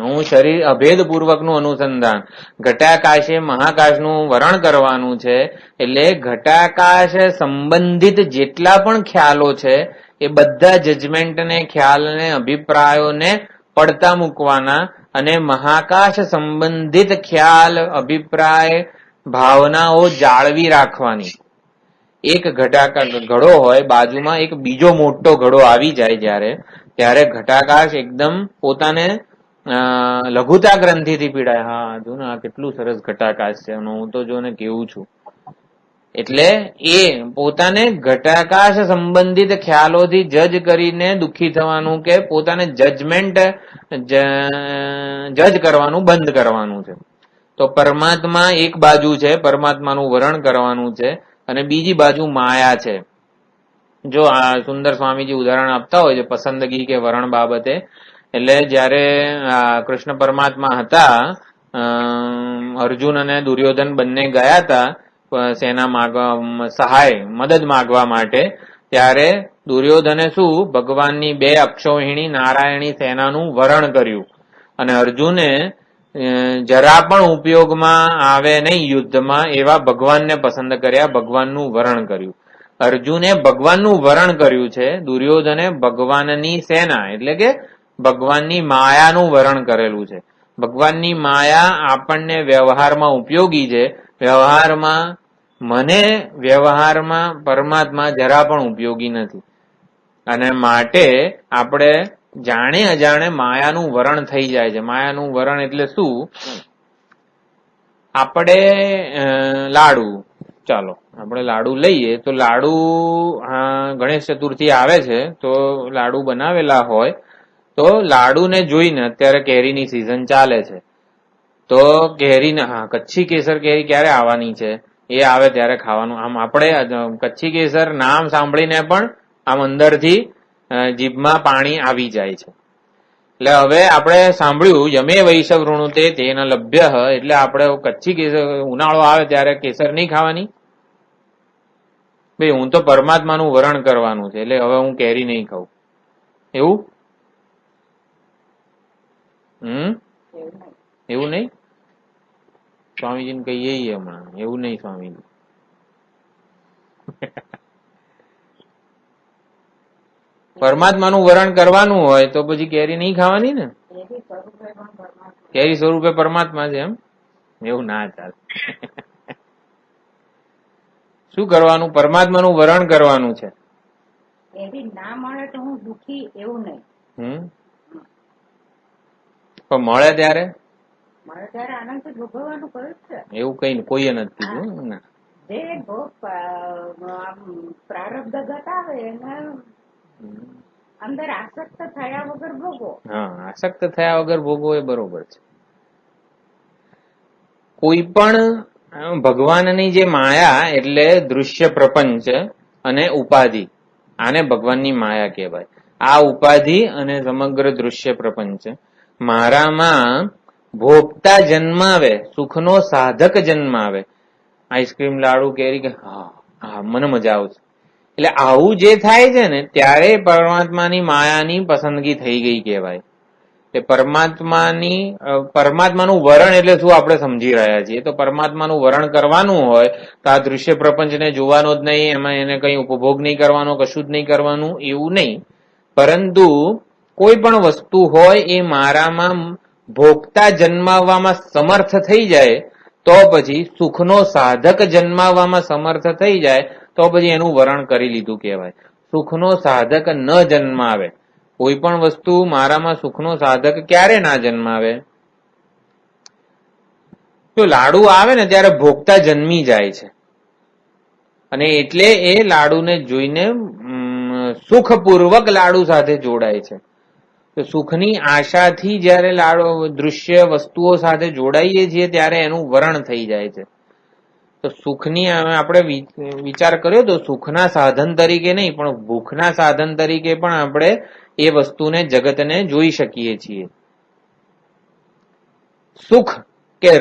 હું શરીર અભેદ પૂર્વકનું અનુસંધાન. ઘટાકાશે મહાકાશનું વરણ કરવાનું છે. એટલે ઘટાકાશ સંબંધિત જેટલા પણ ખ્યાલો છે એ બધા જજમેન્ટને, ખ્યાલને, અભિપ્રાયોને પડતા મૂકવાના અને મહાકાશ સંબંધિત ખ્યાલ, અભિપ્રાય, ભાવનાઓ જાળવી રાખવાની. એક ઘડો હોય, બાજુમાં એક બીજો મોટો ઘડો આવી જાય ત્યારે ઘટાકાશ એકદમ પોતાને લઘુતા ગ્રંથિથી પીડાય. હા જો ને આ કેટલું સરસ ઘટાકાશ છે, હું તો જો ને કેવું છું. એટલે એ પોતાને ઘટાકાશ સંબંધિત ખ્યાલોથી જજ કરીને દુઃખી થવાનું કે પોતાને જજ કરવાનું બંધ કરવાનું છે. તો પરમાત્મા એક બાજુ છે, પરમાત્માનું વરણ કરવાનું છે, અને બીજી બાજુ માયા છે. જો આ સુંદર સ્વામીજી ઉદાહરણ આપતા હોય છે પસંદગી કે વરણ બાબતે. એટલે જયારે કૃષ્ણ પરમાત્મા હતા, અર્જુન અને દુર્યોધન બંને ગયા હતા, સેના માગવા, સહાય મદદ માગવા માટે, ત્યારે દુર્યોધને શું ભગવાનની 2 અક્ષોહિણી નારાયણી સેનાનું વરણ કર્યું અને અર્જુને જરા પણ ઉપયોગમાં આવે નહીં યુદ્ધમાં એવા ભગવાનને પસંદ કર્યા, ભગવાનનું વરણ કર્યું. અર્જુને ભગવાનનું વરણ કર્યું છે, દુર્યોધને ભગવાનની સેના એટલે કે ભગવાનની માયાનું વરણ કરેલું છે. ભગવાનની માયા આપણને વ્યવહારમાં ઉપયોગી છે, વ્યવહારમાં પરમાત્મા જરા પણ ઉપયોગી નથી. અને માટે આપણે જાણે અજાણે માયાનું વરણ થઈ જાય છે. માયાનું વરણ એટલે શું? આપણે લાડુ, ચાલો આપણે લાડુ લઈએ તો લાડુ ગણેશ ચતુર્થી આવે છે તો લાડુ બનાવેલા હોય તો લાડુને જોઈને, અત્યારે કેરીની સિઝન ચાલે છે તો કેરીને કચ્છી કેસર કેરી ક્યારે આવવાની છે એ આવે ત્યારે ખાવાનું. આમ આપણે કચ્છી કેસર નામ સાંભળીને પણ આમ અંદરથી જીભમાં પાણી આવી જાય છે. એટલે હવે આપણે સાંભળ્યું યમે વૈષવ વૃણુતે તેન લભ્ય, એટલે આપણે કચ્છી કેસર, ઉનાળો આવે ત્યારે કેસર નહીં ખાવાની. ભાઈ હું તો પરમાત્માનું વરણ કરવાનું છે એટલે હવે હું કેરી નહીં ખાઉં, એવું એવું નહીં. સ્વામીજીને કહીએ હમણાં એવું નહીં સ્વામીજી. પરમાત્માનું વરણ કરવાનું હોય તો પછી કેરી નહીં ખાવાની ને. કેરી સ્વરૂપે પરમાત્મા છે એમ, એવું ના ચાલે. શું કરવાનું? પરમાત્માનું વરણ કરવાનું છે. કેરી ના મળે તો હું દુખી એવું નહીં. પણ મળે ત્યારે આનંદ ભોગવવાનું કહ્યું છે. એવું કઈ કોઈએ નથી કીધું. જે પ્રારબ્ધ ગત આવે એને અંદર આસક્ત થયા વગર ભોગવો. આસક્ત થયા વગર ભોગવો એ બરોબર છે. કોઈ પણ ભગવાનની જે માયા એટલે દૃશ્ય પ્રપંચ અને ઉપાધિ, આને ભગવાનની માયા કહેવાય. આ ઉપાધિ અને સમગ્ર દૃશ્ય પ્રપંચ મારામાં ભોગતા જન્માવે, સુખનો સાધક જન્માવે. આઈસ્ક્રીમ, લાડુ, કેરી, મને મજા આવશે. એટલે આવું જે થાય છે ને ત્યારે પરમાત્માની માયાની પસંદગી થઈ ગઈ કહેવાય. પરમાત્માનું વરણ એટલે શું આપણે સમજી રહ્યા છીએ. તો પરમાત્માનું વરણ કરવાનું હોય તો આ દૃશ્ય પ્રપંચને જોવાનો જ નહીં, એમાં એને કઈ ઉપભોગ નહીં કરવાનો, કશું જ નહીં કરવાનું એવું નહીં. પરંતુ કોઈ પણ વસ્તુ હોય એ મારામાં ભોગતા જન્માવવામાં સમર્થ થઈ જાય તો પછી, સુખનો સાધક જન્માવવામાં સમર્થ થઈ જાય તો પછી એનું વરણ કરી લીધું કહેવાય. સુખનો સાધક ન જન્માવે. કોઈ પણ વસ્તુ મારામાં સુખનો સાધક ક્યારે ના જન્માવે? જો લાડુ આવે ને ત્યારે ભોગતા જન્મી જાય છે અને એટલે એ લાડુને જોઈને સુખપૂર્વક લાડુ સાથે જોડાય છે. તો સુખની આશાથી જયારે દૃશ્ય વસ્તુઓ સાથે જોડાઈએ છીએ ત્યારે એનું વરણ થઈ જાય છે. તો સુખની આપણે વિચાર કર્યો તો સુખના સાધન તરીકે નહીં પણ ભૂખના સાધન તરીકે પણ આપણે એ વસ્તુને, જગતને જોઈ શકીએ છીએ. સુખ કે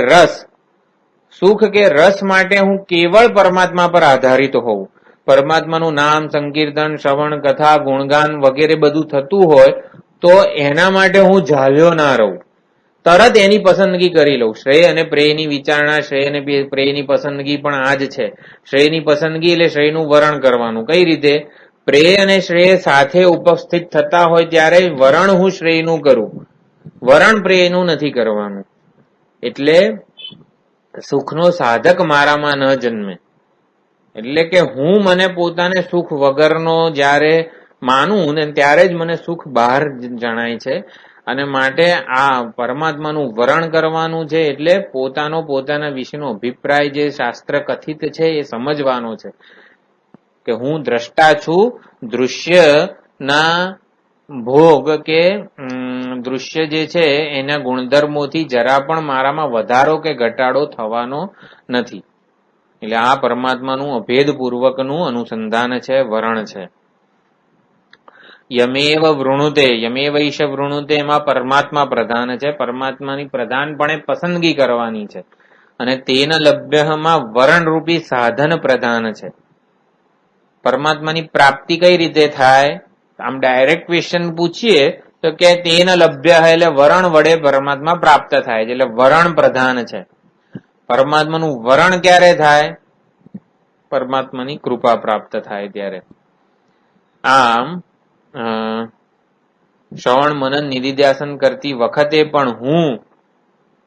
રસ માટે હું કેવળ પરમાત્મા પર આધારિત હોઉં. પરમાત્માનું નામ, સંકીર્તન, શ્રવણ, કથા, ગુણગાન વગેરે બધું થતું હોય તો એના માટે હું ઝાલ્યો ના રહું, તરત એની પસંદગી કરી લઉં. શ્રેય અને પ્રેયની વિચારણા, શ્રેય અને પ્રેયની પસંદગી પણ આ જ છે. શ્રેયની પસંદગી એટલે શ્રેયનું વરણ કરવાનું. કઈ રીતે? પ્રેય અને શ્રેય સાથે ઉપસ્થિત થતા હોય ત્યારે વરણ હું શ્રેયનું કરું, વરણ પ્રેયનું નથી કરવાનું. એટલે સુખનો સાધક મારામાં ન જન્મે. એટલે કે હું મને પોતાને સુખ વગરનો જ્યારે માનું ને ત્યારે જ મને સુખ બહાર જણાય છે. અને માટે આ પરમાત્માનું વરણ કરવાનું છે એટલે પોતાના વિશેનો અભિપ્રાય જે શાસ્ત્ર કથિત છે એ સમજવાનો છે કે હું દ્રષ્ટા છું. દૃશ્યના ભોગ કે દૃશ્ય જે છે એના ગુણધર્મોથી જરા પણ મારામાં વધારો કે ઘટાડો થવાનો નથી. એટલે આ પરમાત્માનું અભેદપૂર્વકનું અનુસંધાન છે, વરણ છે. યમેવ વૃણુતે, યમેવૈષ વૃણુતે, એમાં પરમાત્મા પ્રધાન છે. પરમાત્માની પ્રધાનપણે પસંદગી કરવાની છે અને તેન લભ્યમાં વરણ રૂપી સાધન પ્રધાન છે. પરમાત્માની પ્રાપ્તિ કઈ રીતે થાય? આમ ડાયરેક્ટ ક્વેશ્ચન પૂછીએ તો કે તેન લભ્ય એટલે વરણ વડે પરમાત્મા પ્રાપ્ત થાય છે, એટલે વરણ પ્રધાન છે. પરમાત્માનું વરણ ક્યારે થાય? પરમાત્માની કૃપા પ્રાપ્ત થાય ત્યારે. આમ શ્રવણ મનન નિધિધ્યાસન કરતી વખતે પણ હું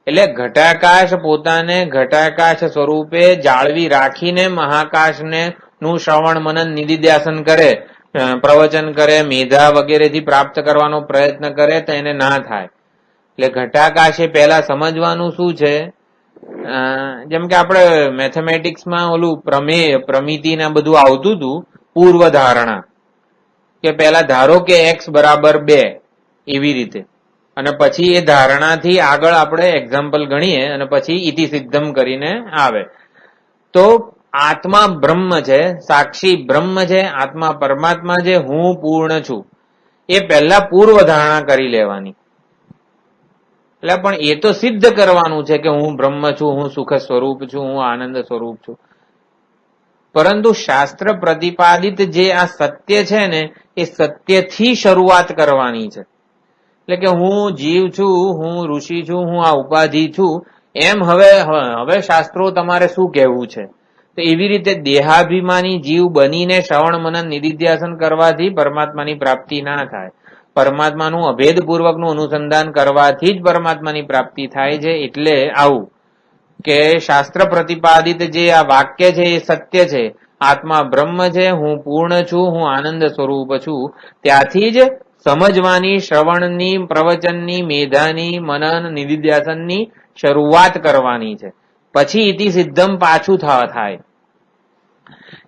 એટલે ઘટાકાશ પોતાને ઘટાકાશ સ્વરૂપે જાળવી રાખીને મહાકાશને નું શ્રવણ મનન નિધિધ્યાસન કરે, પ્રવચન કરે, મેધા વગેરેથી પ્રાપ્ત કરવાનો પ્રયત્ન કરે તો એને ના થાય. એટલે ઘટાકાશે પહેલા સમજવાનું શું છે? જેમ કે આપણે મેથેમેટિક્સમાં ઓલું પ્રમેય પ્રમિતિ ને બધું આવતું હતું, પૂર્વ ધારણા, કે પહેલા ધારો કે x બરાબર 2 એવી રીતે, અને પછી એ ધારણાથી આગળ આપણે એક્ઝામ્પલ ગણીએ અને પછી ઇતિ સિદ્ધમ કરીને આવે. તો આત્મા બ્રહ્મ છે, સાક્ષી બ્રહ્મ છે, આત્મા પરમાત્મા છે, હું પૂર્ણ છું, એ પહેલા પૂર્વ ધારણા કરી લેવાની. એટલે પણ એ તો સિદ્ધ કરવાનું છે કે હું બ્રહ્મ છું, હું સુખ સ્વરૂપ છું, હું આનંદ સ્વરૂપ છું. પરંતુ શાસ્ત્ર પ્રતિપાદિત જે આ સત્ય છે ને, એ સત્યથી શરૂઆત કરવાની છે. એટલે કે હું જીવ છું, હું ઋષિ છું, હું આ ઉપાધિ છું, એમ હવે શાસ્ત્રો તમારે શું કહેવું છે? તો એવી રીતે દેહાભિમાની જીવ બનીને શ્રવણ મનન નિધિધ્યાસન કરવાથી પરમાત્માની પ્રાપ્તિ ના થાય. પરમાત્માનું અભેદપૂર્વકનું અનુસંધાન કરવાથી જ પરમાત્માની પ્રાપ્તિ થાય છે. એટલે આવું કે શાસ્ત્ર પ્રતિપાદિત જે આ વાક્ય છે એ સત્ય છે, આત્મા બ્રહ્મ છે, હું પૂર્ણ છું, હું આનંદ સ્વરૂપ છું, ત્યાંથી જ સમજવાની, શ્રવણની, પ્રવચનની, મેધાની, મનન નિધિધ્યાસનની શરૂઆત કરવાની છે. પછી ઇતિ સિદ્ધમ પાછું થાય.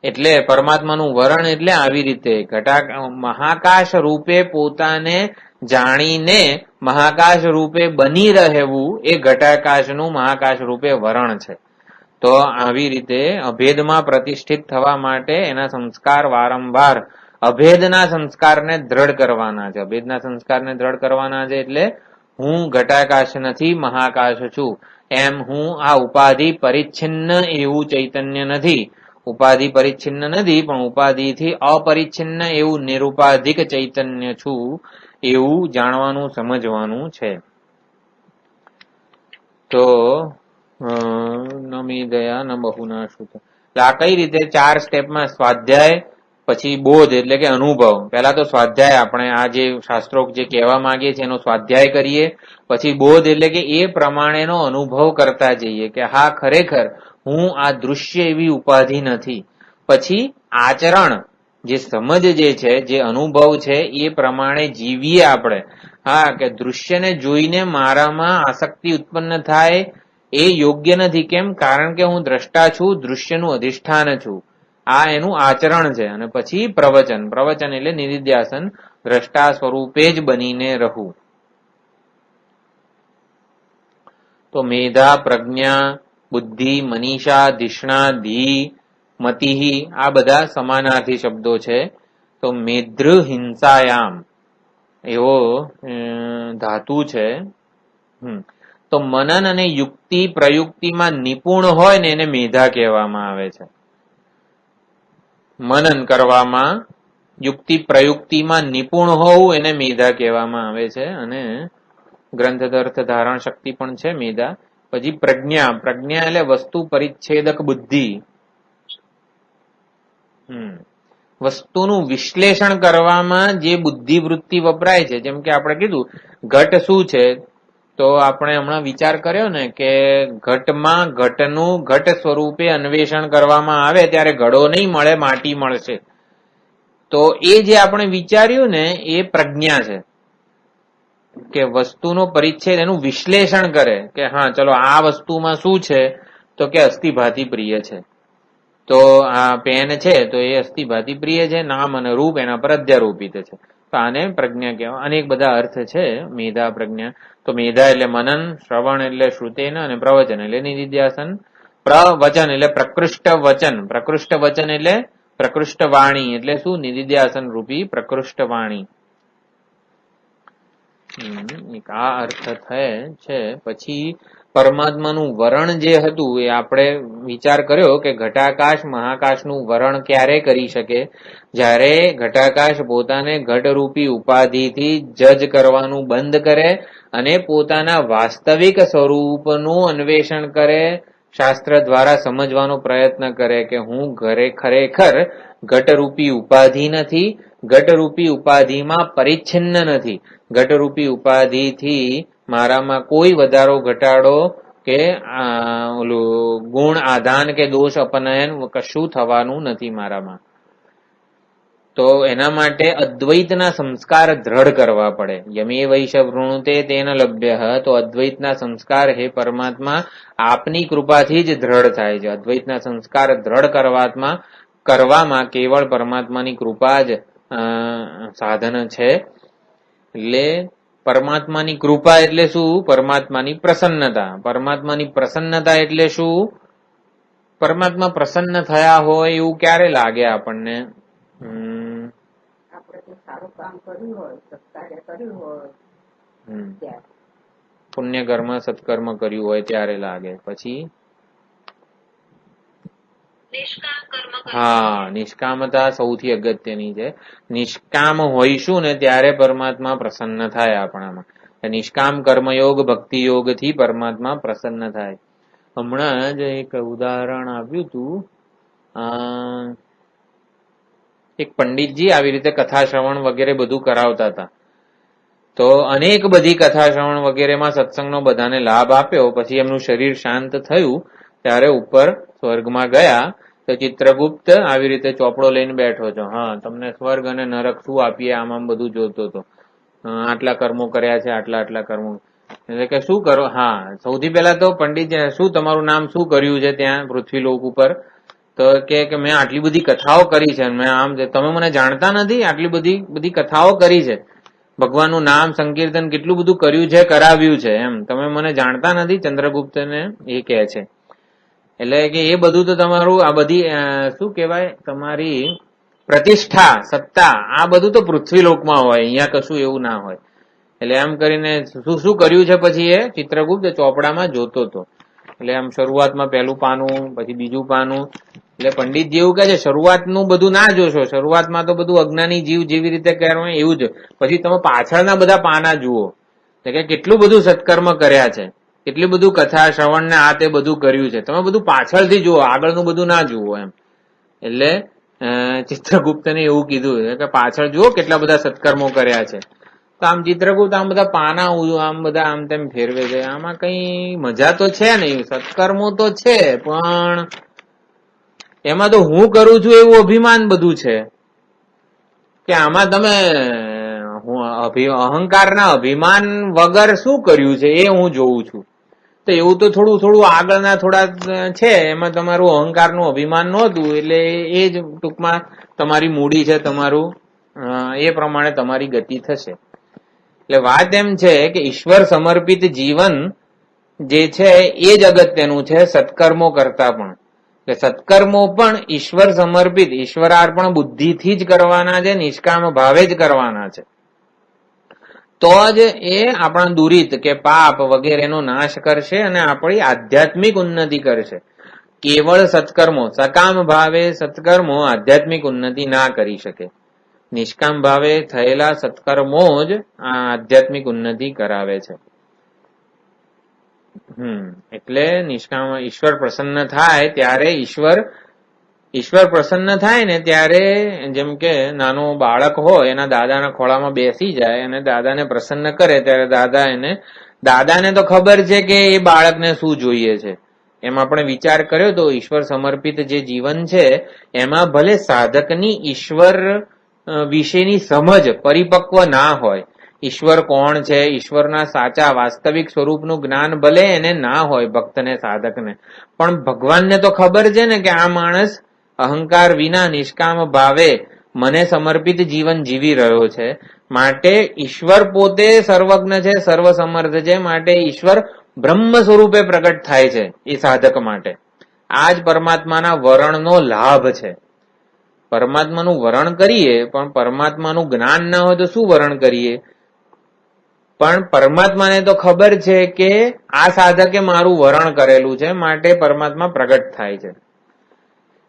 એટલે પરમાત્માનું વરણ એટલે આવી રીતે મહાકાશ રૂપે પોતાને જાણીને મહાકાશ રૂપે બની રહેવું, એ ઘટાકાશનું મહાકાશ રૂપે વરણ છે. તો આવી રીતે અભેદમાં પ્રતિષ્ઠિત થવા માટે એના સંસ્કાર વારંવાર અભેદના સંસ્કારને દ્રઢ કરવાના છે. અભેદના સંસ્કારને દ્રઢ કરવાના છે એટલે હું ઘટાકાશ નથી, મહાકાશ છું. એમ હું આ ઉપાધિ પરિચ્છિન્ન એવું ચૈતન્ય નથી. ઉપાધિ પરિચ્છિન્ન નથી, પણ ઉપાધિથી અપરિચ્છિન્ન એવું નિરુપાધિક ચૈતન્ય છું, એવું જાણવાનું, સમજવાનું છે. તો નમી દયા ન બહુના શ્રુત. આ કઈ રીતે 4 સ્ટેપમાં સ્વાધ્યાય, પછી બોધ એટલે કે અનુભવ. પહેલા તો સ્વાધ્યાય, આપણે આ જે શાસ્ત્રો જે કહેવા માંગીએ છીએ એનો સ્વાધ્યાય કરીએ. પછી બોધ એટલે કે એ પ્રમાણેનો અનુભવ કરતા જઈએ કે હા ખરેખર હું આ દૃશ્ય એવી ઉપાધિ નથી. પછી આચરણ, જે સમજ જે છે, જે અનુભવ છે, એ પ્રમાણે જીવીએ આપણે. હા, કે દૃશ્યને જોઈને મારામાં આસક્તિ ઉત્પન્ન થાય એ યોગ્ય નથી. કેમ? કારણ કે હું દ્રષ્ટા છું, દૃશ્યનું અધિષ્ઠાન છું. આ એનું આચરણ છે. અને પછી પ્રવચન એટલે નિધિધ્યાસન, દ્રષ્ટા સ્વરૂપે જ બનીને રહું. તો મેધા, પ્રજ્ઞા, બુદ્ધિ, મનીષા, ધિષ્ણા, ધી, મતિહિ, આ બધા સમાનાર્થી શબ્દો છે. તો મેધ્ર હિંસાયામ એવો ધાતુ છે. તો મનન અને યુક્તિ પ્રયુક્તિમાં નિપુણ હોય ને એને મેધા કહેવામાં આવે છે. મનન કરવામાં, યુક્તિ પ્રયુક્તિમાં નિપુણ હોવું એને મેધા કહેવામાં આવે છે. અને ગ્રંથદર્થ ધારણ શક્તિ પણ છે મેધા. પછી પ્રજ્ઞા એટલે વસ્તુ પરિચ્છેદક બુદ્ધિ. વસ્તુનું વિશ્લેષણ કરવામાં જે બુદ્ધિ વૃત્તિ વપરાય છે. જેમ કે આપણે કીધું ઘટ શું છે, તો આપણે હમણાં વિચાર કર્યો ને કે ઘટમાં ઘટનું ઘટ સ્વરૂપે અન્વેષણ કરવામાં આવે ત્યારે ઘડો નહીં મળે, માટી મળશે. તો એ જે આપણે વિચાર્યું ને એ પ્રજ્ઞા છે. કે વસ્તુનો પરિચ્છેદ, એનું વિશ્લેષણ કરે કે હા ચલો આ વસ્તુમાં શું છે, તો કે અસ્થિભાતિ પ્રિય છે. તો આ પેન છે તો એ અસ્થિભાતિ પ્રિય છે, નામ અને રૂપ એના પર અધ્યારોપિત છે. તો આને પ્રજ્ઞા કહેવાય. અનેક બધા અર્થ છે મેધા પ્રજ્ઞા. તો મેધા એટલે મનન, શ્રવણ એટલે શ્રુતેન, અને પ્રવચન એટલે નિધિધ્યાસન. પ્રવચન એટલે પ્રકૃષ્ટ વચન. પ્રકૃષ્ટ વચન એટલે પ્રકૃષ્ટ વાણી એટલે શું? નિધિધ્યાસન રૂપી પ્રકૃષ્ટ વાણી. એક આ અર્થ થાય છે. પછી પરમાત્માનું વરણ જે હતું એ આપણે વિચાર કર્યો કે ઘટાકાશ મહાકાશનું વરણ ક્યારે કરી શકે? જ્યારે ઘટાકાશ પોતાને ઘટરૂપી ઉપાધિથી જજ કરવાનું બંધ કરે અને પોતાના વાસ્તવિક સ્વરૂપનું અન્વેષણ કરે, શાસ્ત્ર દ્વારા સમજવાનો પ્રયત્ન કરે કે હું ખરેખર ઘટરૂપી ઉપાધિ નથી, ઘટરૂપી ઉપાધિમાં પરિચ્છિન્ન નથી, ઘટરૂપી ઉપાધિથી મારામાં કોઈ વધારો ઘટાડો કે ગુણ આધાન કે દોષ અપનયન કશું થવાનું નથી મારામાં. તો એના માટે અદ્વૈતના સંસ્કાર દ્રઢ કરવા પડે. યમે વૈશ વૃણુતે તેન લભ્ય. તો અદ્વૈતના સંસ્કાર હે પરમાત્મા આપની કૃપાથી જ દ્રઢ થાય છે. અદ્વૈતના સંસ્કાર દ્રઢ કરવામાં કેવળ પરમાત્માની કૃપા જ સાધન છે. એટલે પરમાત્માની કૃપા એટલે શું? પરમાત્માની પ્રસન્નતા. પરમાત્માની પ્રસન્નતા એટલે શું? પરમાત્મા પ્રસન્ન થયા હોય એવું ક્યારે લાગે આપણને? આપણે સારું કામ કર્યું હોય, સત્કાર્ય કર્યું હોય, પુણ્ય કર્મ સત્કર્મ કર્યું હોય ત્યારે લાગે. પછી હા, નિષ્કામતા સૌથી અગત્યની છે. નિષ્કામ હોઈશું ને ત્યારે પરમાત્મા પ્રસન્ન થાય આપણામાં. નિષ્કામ કર્મયોગ ભક્તિ યોગ થી પરમાત્મા પ્રસન્ન થાય. હમણાં જ એક ઉદાહરણ આપ્યું હતું. એક પંડિતજી આવી રીતે કથા શ્રવણ વગેરે બધું કરાવતા હતા. તો અનેક બધી કથા શ્રવણ વગેરેમાં સત્સંગનો બધાને લાભ આપ્યો. પછી એમનું શરીર શાંત થયું ત્યારે ઉપર સ્વર્ગમાં ગયા. તો ચિત્રગુપ્ત આવી રીતે ચોપડો લઈને બેઠો છો. હા, તમને સ્વર્ગ અને નરક શું આપીએ આમ બધું જોતો હતો. આટલા કર્મો કર્યા છે, આટલા કર્મો. એટલે કે શું કરો? હા, સૌથી પહેલા તો પંડિત શું તમારું નામ શું કર્યું છે ત્યાં પૃથ્વીલોક ઉપર? તો કે મેં આટલી બધી કથાઓ કરી છે. મેં આમ તમે મને જાણતા નથી, આટલી બધી કથાઓ કરી છે. ભગવાનનું નામ સંકીર્તન કેટલું બધું કર્યું છે, કરાવ્યું છે. એમ તમે મને જાણતા નથી, ચંદ્રગુપ્તને એ કહે છે. એટલે કે એ બધું તો તમારું આ બધી શું કહેવાય તમારી પ્રતિષ્ઠા સત્તા આ બધું તો પૃથ્વીલોકમાં હોય, અહીંયા કશું એવું ના હોય. એટલે એમ કરીને શું કર્યું છે પછી એ ચિત્રગુપ્ત ચોપડામાં જોતો હતો. એટલે આમ શરૂઆતમાં પહેલું પાનું, પછી બીજું પાનું. એટલે પંડિતજી એવું કહે છે શરૂઆતનું બધું ના જોશો, શરૂઆતમાં તો બધું અજ્ઞાની જીવ જેવી રીતે કહેવાય એવું જ. પછી તમે પાછળના બધા પાના જુઓ કે કેટલું બધું સત્કર્મ કર્યા છે, કેટલી બધું કથા શ્રવણ ને આ તે બધું કર્યું છે. તમે બધું પાછળથી જુઓ, આગળનું બધું ના જુઓ એમ. એટલે ચિત્રગુપ્તને એવું કીધું કે પાછળ જુઓ કેટલા બધા સત્કર્મો કર્યા છે. તો આમ ચિત્રગુપ્ત આમ બધા પાના આમ બધા આમ તેમ ફેરવે છે. આમાં કઈ મજા તો છે નહીં. સત્કર્મો તો છે પણ એમાં તો હું કરું છું એવું અભિમાન બધું છે કે આમાં તમે અહંકારના અભિમાન વગર શું કર્યું છે એ હું જોઉં છું. તો એવું તો થોડું આગળના થોડા છે એમાં તમારું અહંકારનું અભિમાન નહોતું. એટલે એ જ ટૂંકમાં તમારી મૂડી છે, તમારું એ પ્રમાણે તમારી ગતિ થશે. એટલે વાત એમ છે કે ઈશ્વર સમર્પિત જીવન જે છે એ જ અગત્યનું છે સત્કર્મો કરતા પણ. એટલે સત્કર્મો પણ ઈશ્વર સમર્પિત, ઈશ્વરાર્પણ બુદ્ધિથી જ કરવાના છે, નિષ્કામ ભાવે જ કરવાના છે. તો જ એ આપણા દુરિત કે પાપ વગેરેનો નાશ કરશે અને આપણી આધ્યાત્મિક ઉન્નતિ કરશે. કેવળ સત્કર્મો, સકામ ભાવે સત્કર્મો આધ્યાત્મિક ઉન્નતિ ના કરી શકે. નિષ્કામ ભાવે થયેલા સત્કર્મો જ આ આધ્યાત્મિક ઉન્નતિ કરાવે છે. એટલે નિષ્કામ ઈશ્વર પ્રસન્ન થાય ત્યારે ઈશ્વર પ્રસન્ન થાય ને ત્યારે જેમ કે નાનું બાળક હોય એના દાદાના ખોળામાં બેસી જાય અને દાદાને પ્રસન્ન કરે ત્યારે દાદાને તો ખબર છે કે એ બાળકને શું જોઈએ છે. એમ આપણે વિચાર કર્યો તો ઈશ્વર સમર્પિત જે જીવન છે એમાં ભલે સાધકની ઈશ્વર વિશેની સમજ પરિપક્વ ના હોય, ઈશ્વર કોણ છે, ઈશ્વરના સાચા વાસ્તવિક સ્વરૂપનું જ્ઞાન ભલે એને ના હોય ભક્તને, સાધકને, પણ ભગવાનને તો ખબર છે ને કે આ માણસ અહંકાર વિના નિષ્કામ ભાવે મને સમર્પિત જીવન જીવી રહ્યો છે. માટે ઈશ્વર પોતે સર્વજ્ઞ છે, સર્વસમર્થ છે. માટે ઈશ્વર બ્રહ્મ સ્વરૂપે પ્રગટ થાય છે એ સાધક માટે. આ જ પરમાત્માના વરણનો લાભ છે. પરમાત્માનું વરણ કરીએ પણ પરમાત્માનું જ્ઞાન ના હોય તો શું વરણ કરીએ? પણ પરમાત્માને તો ખબર છે કે આ સાધકે મારું વરણ કરેલું છે, માટે પરમાત્મા પ્રગટ થાય છે.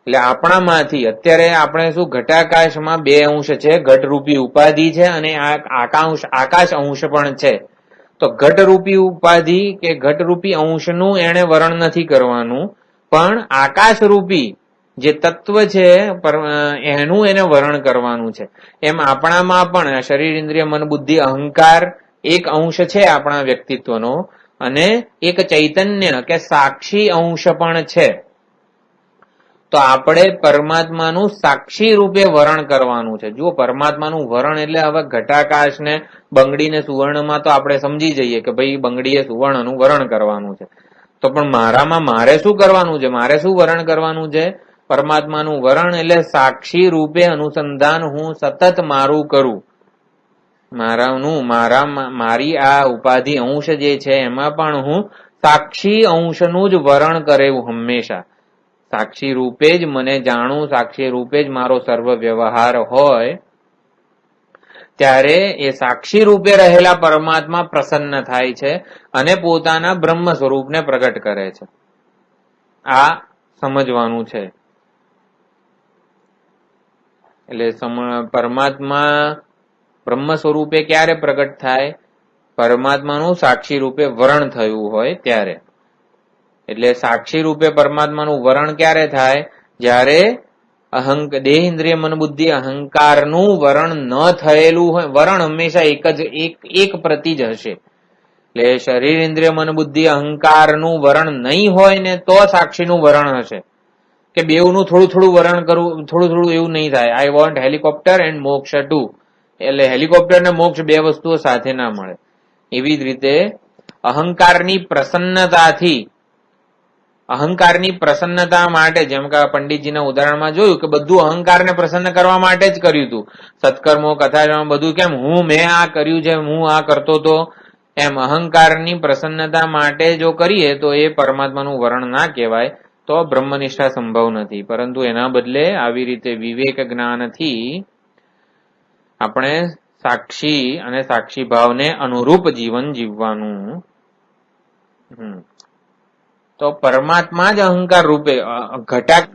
એટલે આપણામાંથી અત્યારે આપણે શું ઘટાકાશમાં બે અંશ છે, ઘટરૂપી ઉપાધિ છે અને આકાશ અંશ પણ છે. તો ઘટરૂપી ઉપાધિ કે ઘટરૂપી અંશનું એને વરણ નથી કરવાનું, પણ આકાશરૂપી જે તત્વ છે એનું એને વરણ કરવાનું છે. એમ આપણામાં પણ શરીર, ઇન્દ્રિય, મન, બુદ્ધિ, અહંકાર એક અંશ છે આપણા વ્યક્તિત્વનો, અને એક ચૈતન્ય કે સાક્ષી અંશ પણ છે. તો આપણે પરમાત્માનું સાક્ષી રૂપે વરણ કરવાનું છે. જુઓ, પરમાત્માનું વરણ એટલે હવે ઘટાકાશ ને બંગડી ને સુવર્ણમાં તો આપણે સમજી જઈએ કે ભાઈ બંગડીએ સુવર્ણનું વરણ કરવાનું છે. તો પણ મારામાં મારે શું કરવાનું છે? મારે શું વરણ કરવાનું છે? પરમાત્માનું વરણ એટલે સાક્ષી રૂપે અનુસંધાન હું સતત મારું કરું. મારી આ ઉપાધિ અંશ જે છે એમાં પણ હું સાક્ષી અંશનું જ વરણ કરેવું હંમેશા. સાક્ષી રૂપે જ મને જાણું, સાક્ષી રૂપે જ મારો સર્વ વ્યવહાર હોય, ત્યારે એ સાક્ષી રૂપે રહેલા પરમાત્મા પ્રસન્ન થાય છે અને પોતાના બ્રહ્મ સ્વરૂપને પ્રગટ કરે છે. આ સમજવાનું છે. એટલે પરમાત્મા બ્રહ્મ સ્વરૂપે ક્યારે પ્રગટ થાય? પરમાત્માનું સાક્ષી રૂપે વરણ થયું હોય ત્યારે. એટલે સાક્ષી રૂપે પરમાત્માનું વરણ ક્યારે થાય? જ્યારે દેહ, ઇન્દ્રિય, મન, બુદ્ધિ, અહંકારનું વરણ ન થયેલું હોય. વરણ હંમેશા એક પ્રતિ જ હશે. એટલે શરીર, ઇન્દ્રિય, મન, બુદ્ધિ, અહંકારનું વરણ નહીં હોય ને તો સાક્ષીનું વરણ હશે. કે બેઉનું થોડું થોડું વરણ કરવું, થોડું થોડું એવું નહીં થાય. આઈ વોન્ટ હેલિકોપ્ટર એન્ડ મોક્ષ ટુ. એટલે હેલિકોપ્ટર ને મોક્ષ બે વસ્તુઓ સાથે ના મળે. એવી જ રીતે અહંકારની પ્રસન્નતા માટે, જેમ કે પંડિતજીના ઉદાહરણમાં જોયું કે બધું અહંકારને પ્રસન્ન કરવા માટે જ કર્યું હતું. સત્કર્મો, કથા, બધું કેમ? મેં આ કર્યું છે, હું આ કરતો હતો. એમ અહંકારની પ્રસન્નતા માટે જો કરીએ તો એ પરમાત્માનું વરણ ના કહેવાય, તો બ્રહ્મનિષ્ઠા સંભવ નથી. પરંતુ એના બદલે આવી રીતે વિવેક જ્ઞાનથી આપણે સાક્ષી અને સાક્ષી ભાવને અનુરૂપ જીવન જીવવાનું. તો પરમાત્મા જ અહંકાર રૂપે ઘટાક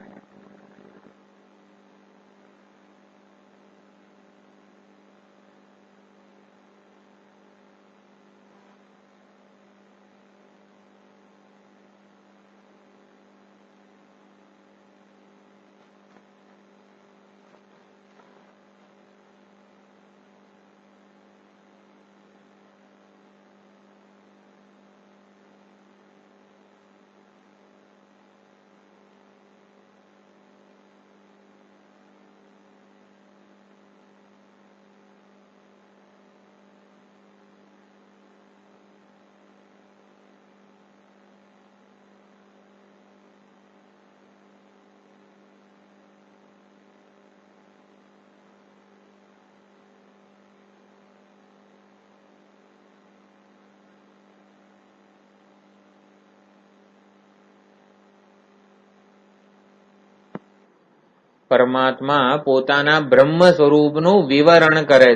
પરમાત્મા પોતાના બ્રહ્મ સ્વરૂપનું વિવરણ કરે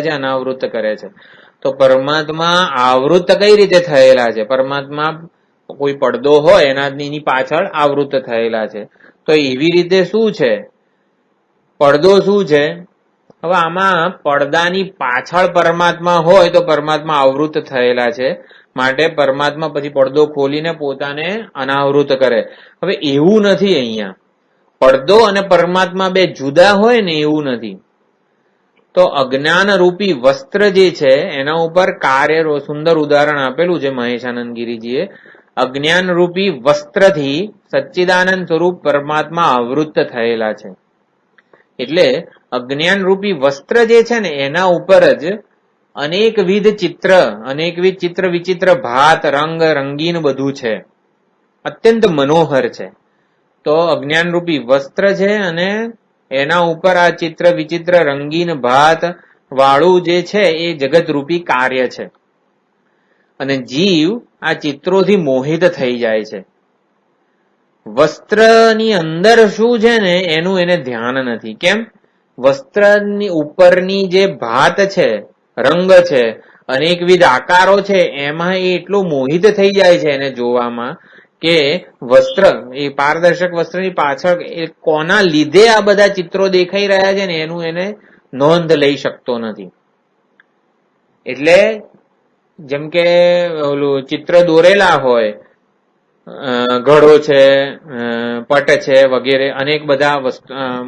છે, અનાવૃત કરે છે. તો પરમાત્મા આવૃત કઈ રીતે થયેલા છે? પરમાત્મા કોઈ પડદો હોય એની પાછળ આવૃત થયેલા છે. તો એવી રીતે શું છે? પડદો શું છે? હવે આમાં પડદાની પાછળ પરમાત્મા હોય તો પરમાત્મા આવૃત થયેલા છે, માટે પરમાત્મા પછી પડદો ખોલીને પોતાને અનાવૃત કરે. હવે એવું નથી. અહીંયા પડદો અને પરમાત્મા બે જુદા હોય ને એવું નથી. તો અજ્ઞાન રૂપી વસ્ત્ર જે છે એના ઉપર કાર્ય સુંદર ઉદાહરણ આપેલું છે મહેશાનંદ ગિરિજીએ. અજ્ઞાન રૂપી વસ્ત્રથી સચ્ચિદાનંદ સ્વરૂપ પરમાત્મા આવૃત થયેલા છે. એટલે અજ્ઞાન રૂપી વસ્ત્ર જે છે ને એના ઉપર જ અનેકવિધ ચિત્ર વિચિત્ર ભાત, રંગ, રંગીન બધું છે. અત્યંત મનોહર છે. તો અજ્ઞાન રૂપી વસ્ત્ર છે અને એના ઉપર આ ચિત્ર વિચિત્ર રંગીન ભાત વાળું જે છે એ જગત રૂપી કાર્ય છે. અને જીવ આ ચિત્રોથી મોહિત થઈ જાય છે. વસ્ત્રની અંદર શું છે ને એનું એને ધ્યાન નથી. કેમ? વસ્ત્રની ઉપરની જે ભાત છે, રંગ છે, અનેકવિધ આકારો છે એમાં એ એટલો મોહિત થઈ જાય છે એને જોવામાં કે વસ્ત્ર એ પારદર્શક વસ્ત્રની પાછળ એ કોના લીધે આ બધા ચિત્રો દેખાઈ રહ્યા છે ને એનું એને નોંધ લઈ શકતો નથી. એટલે જેમ કે ઓલું ચિત્ર દોરેલા હોય, ઘડો છે, પટ છે વગેરે અનેક બધા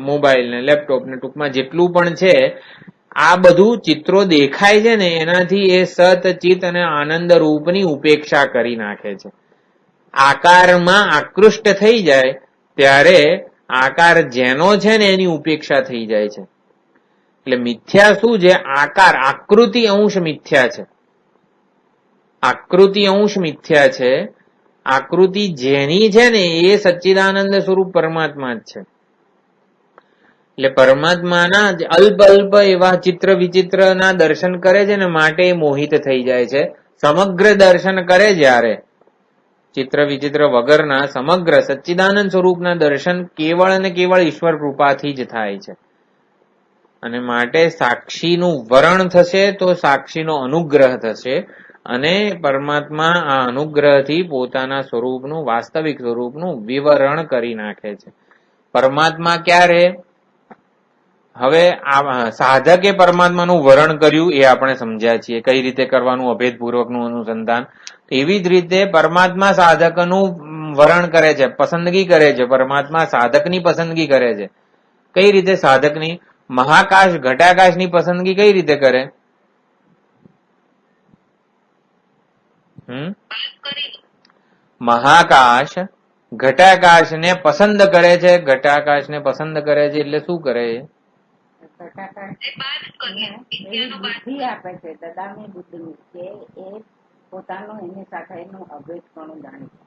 મોબાઈલ ને લેપટોપ ને ટૂંકમાં જેટલું પણ છે આ બધું ચિત્રો દેખાય છે ને એનાથી એ સત ચિત અને આનંદ રૂપની ઉપેક્ષા કરી નાખે છે. આકારમાં આકૃષ્ટ થઈ જાય ત્યારે આકાર જેનો છે ને એની ઉપેક્ષા થઈ જાય છે. એટલે મિથ્યા શું છે? આકાર, આકૃતિ અંશ મિથ્યા છે. આકૃતિ અંશ મિથ્યા છે. આકૃતિ જેની છે ને એ સચ્ચિદાનંદ સ્વરૂપ પરમાત્મા જ છે. એટલે પરમાત્માના અલ્પ અલ્પ એવા ચિત્ર વિચિત્રના દર્શન કરે છે ને માટે મોહિત થઈ જાય છે. સમગ્ર દર્શન કરે જ્યારે ચિત્ર વિચિત્ર વગરના સમગ્ર સચ્ચિદાનંદ સ્વરૂપના દર્શન કેવળ અને કેવળ ઈશ્વર કૃપાથી જ થાય છે. અને માટે સાક્ષીનું વરણ થશે તો સાક્ષીનો અનુગ્રહ થશે અને પરમાત્મા આ અનુગ્રહથી પોતાના સ્વરૂપનું વાસ્તવિક સ્વરૂપનું વિવરણ કરી નાખે છે. પરમાત્મા ક્યારે? હવે સાધકે પરમાત્માનું વરણ કર્યું એ આપણે સમજ્યા છીએ, કઈ રીતે કરવાનું અભેદપૂર્વકનું અનુસંધાન. એવી જ રીતે પરમાત્મા સાધકનું વરણ કરે છે, પસંદગી કરે છે. પરમાત્મા સાધકની પસંદગી કરે છે. કઈ રીતે સાધકની? મહાકાશ ઘટાકાશની પસંદગી કઈ રીતે કરે? મહાકાશ ઘટાકાશને પસંદ કરે છે. ઘટાકાશને પસંદ કરે છે એટલે શું કરે? બુદ્ધિ આપે છે, દદામી બુદ્ધિ, કે એ પોતાનું એની સાથેનું અભેદપણું જાણે છે.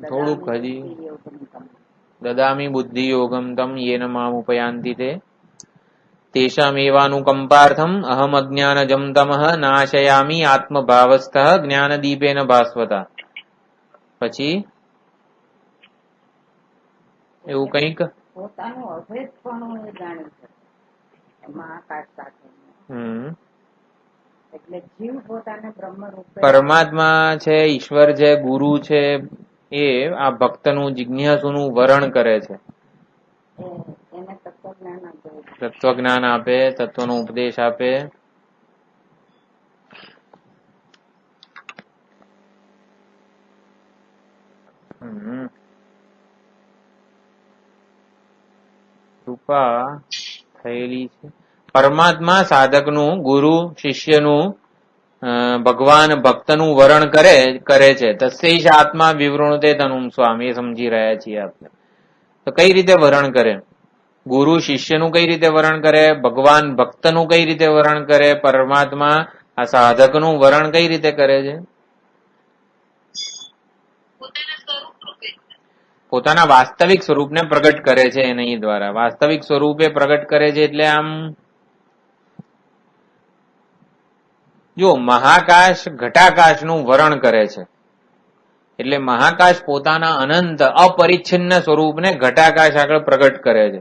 થોડુંક હજી દદામી બુદ્ધિ યોગમ તમ યેન મામ ઉપયાંતિ તે તેષામેવાનુકંપાર્થમ અહમ અજ્ઞાનજમ તમઃ નાશયામી આત્મભાવસ્થઃ જ્ઞાનદીપેન ભાસ્વતા. પછી એવું કંઈક પોતાનું અભેદપણું એ જાણે છે મહાકાશ સાથે. એટલે જીવ પોતાને બ્રહ્મ રૂપે પરમાત્મા છે, ઈશ્વર છે, ગુરુ છે, એ આ ભક્તનું જિજ્ઞાસુનું વરણ કરે છે. એને તત્વજ્ઞાન આપે, તત્વજ્ઞાન આપે, તત્વનો ઉપદેશ આપે. કૃપા થયેલી છે. પરમાત્મા સાધકનું, ગુરુ શિષ્યનું, ભગવાન ભક્તનું વરણ કરે છે. તસ્યૈષ આત્મા વિવૃણુતે તનુમ સ્વામી સમજી રહ્યા છીએ આપણે. તો કઈ રીતે વરણ કરે? ગુરુ શિષ્યનું કઈ રીતે વરણ કરે? ભગવાન ભક્તનું કઈ રીતે વરણ કરે? પરમાત્મા આ સાધકનું વરણ કઈ રીતે કરે છે? પોતાના વાસ્તવિક સ્વરૂપને પ્રગટ કરે છે એની દ્વારા. વાસ્તવિક સ્વરૂપે પ્રગટ કરે છે એટલે આમ જો મહાકાશ ઘટાકાશનું વરણ કરે છે એટલે મહાકાશ પોતાના અનંત અપરિચ્છિન્ન સ્વરૂપને ઘટાકાશ આગળ પ્રગટ કરે છે.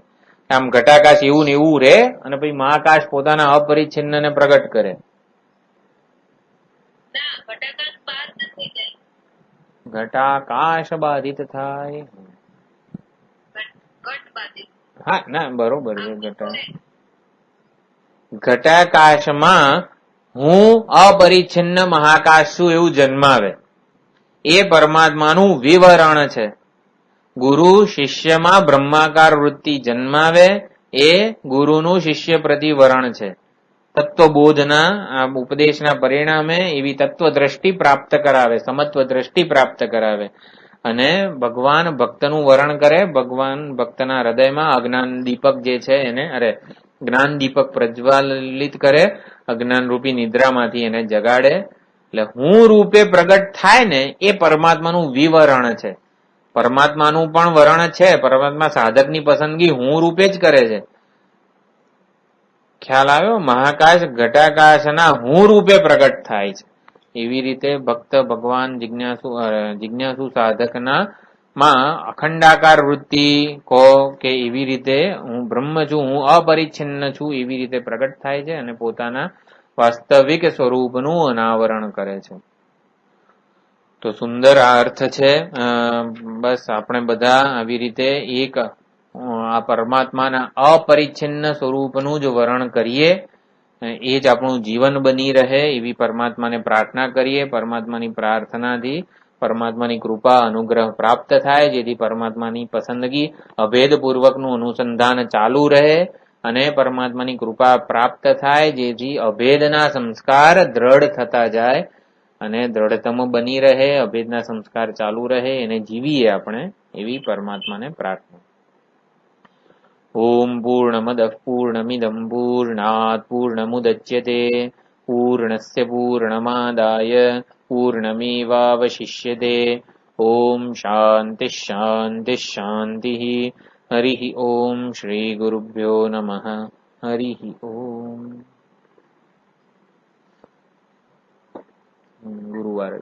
આમ ઘટાકાશ એવું ને એવું રે અને પછી મહાકાશ પોતાના અપરિચ્છિન્ન ને પ્રગટ કરે. ઘટાકાશ બાધિત થાય. હા ના બરોબર છે. ઘટાકાશમાં હું અપરિચ્છિન્ન મહાકાશ છું એવું જન્માવે એ પરમાત્માનું વિવરણ છે. ગુરુ શિષ્યમાં બ્રહ્માકાર વૃત્તિ જન્માવે એ ગુરુનું શિષ્ય પ્રતિ વરણ છે. તત્વબોધના આ ઉપદેશના પરિણામે એવી તત્વ દ્રષ્ટિ પ્રાપ્ત કરાવે, સમત્વ દ્રષ્ટિ પ્રાપ્ત કરાવે અને ભગવાન ભક્તનું વરણ કરે. ભગવાન ભક્તના હૃદયમાં અજ્ઞાન દીપક જે છે એને જ્ઞાન દીપક પ્રજ્વાલિત કરે, અજ્ઞાન રૂપી નિદ્રામાંથી એને જગાડે. એટલે હું રૂપે પ્રગટ થાય ને એ પરમાત્માનું વિવરણ છે. પરમાત્માનું પણ વરણ છે. પરમાત્મા સાધકની પસંદગી હું રૂપે જ કરે છે. ખ્યાલ આવ્યો? મહાકાશ ઘટાકાશના હું રૂપે પ્રગટ થાય છે. એવી રીતે ભક્ત ભગવાન જિજ્ઞાસુ સાધકના માં અખંડાકાર વૃત્તિ કહો કે એવી રીતે હું બ્રહ્મ છું, હું અપરિચ્છિન્ન છું એવી રીતે પ્રગટ થાય છે અને પોતાના વાસ્તવિક સ્વરૂપનું અનાવરણ કરે છે. તો સુંદર આ અર્થ છે. બસ આપણે બધા આવી રીતે એક આ પરમાત્માના અપરિચ્છિન્ન સ્વરૂપનું જ વરણ કરીએ, એ જ આપણું જીવન બની રહે એવી પરમાત્માને પ્રાર્થના કરીએ. પરમાત્માની પ્રાર્થનાથી પરમાત્માની કૃપા અનુગ્રહ પ્રાપ્ત થાય, જેથી પરમાત્માની પસંદગી અભેદપૂર્વકનું અનુસંધાન ચાલુ રહે અને પરમાત્માની કૃપા પ્રાપ્ત થાય, જેથી અભેદના સંસ્કાર દ્રઢ થતા જાય અને દ્રઢતમ બની રહે, અભેદના સંસ્કાર ચાલુ રહે, એને જીવીએ આપણે એવી પરમાત્માને પ્રાર્થના. ઓમ પૂર્ણમદ પૂર્ણમિદમ પૂર્ણાત પૂર્ણમુદચ્યતે પૂર્ણસ્ય પૂર્ણમાદાય પૂર્ણમેવાવશિષ્યતે. ઓમ શાંતિ શાંતિ શાંતિ. હરિ ઓમ શ્રી ગુરુભ્યો નમઃ. હરિ ઓમ. ગુરુવાર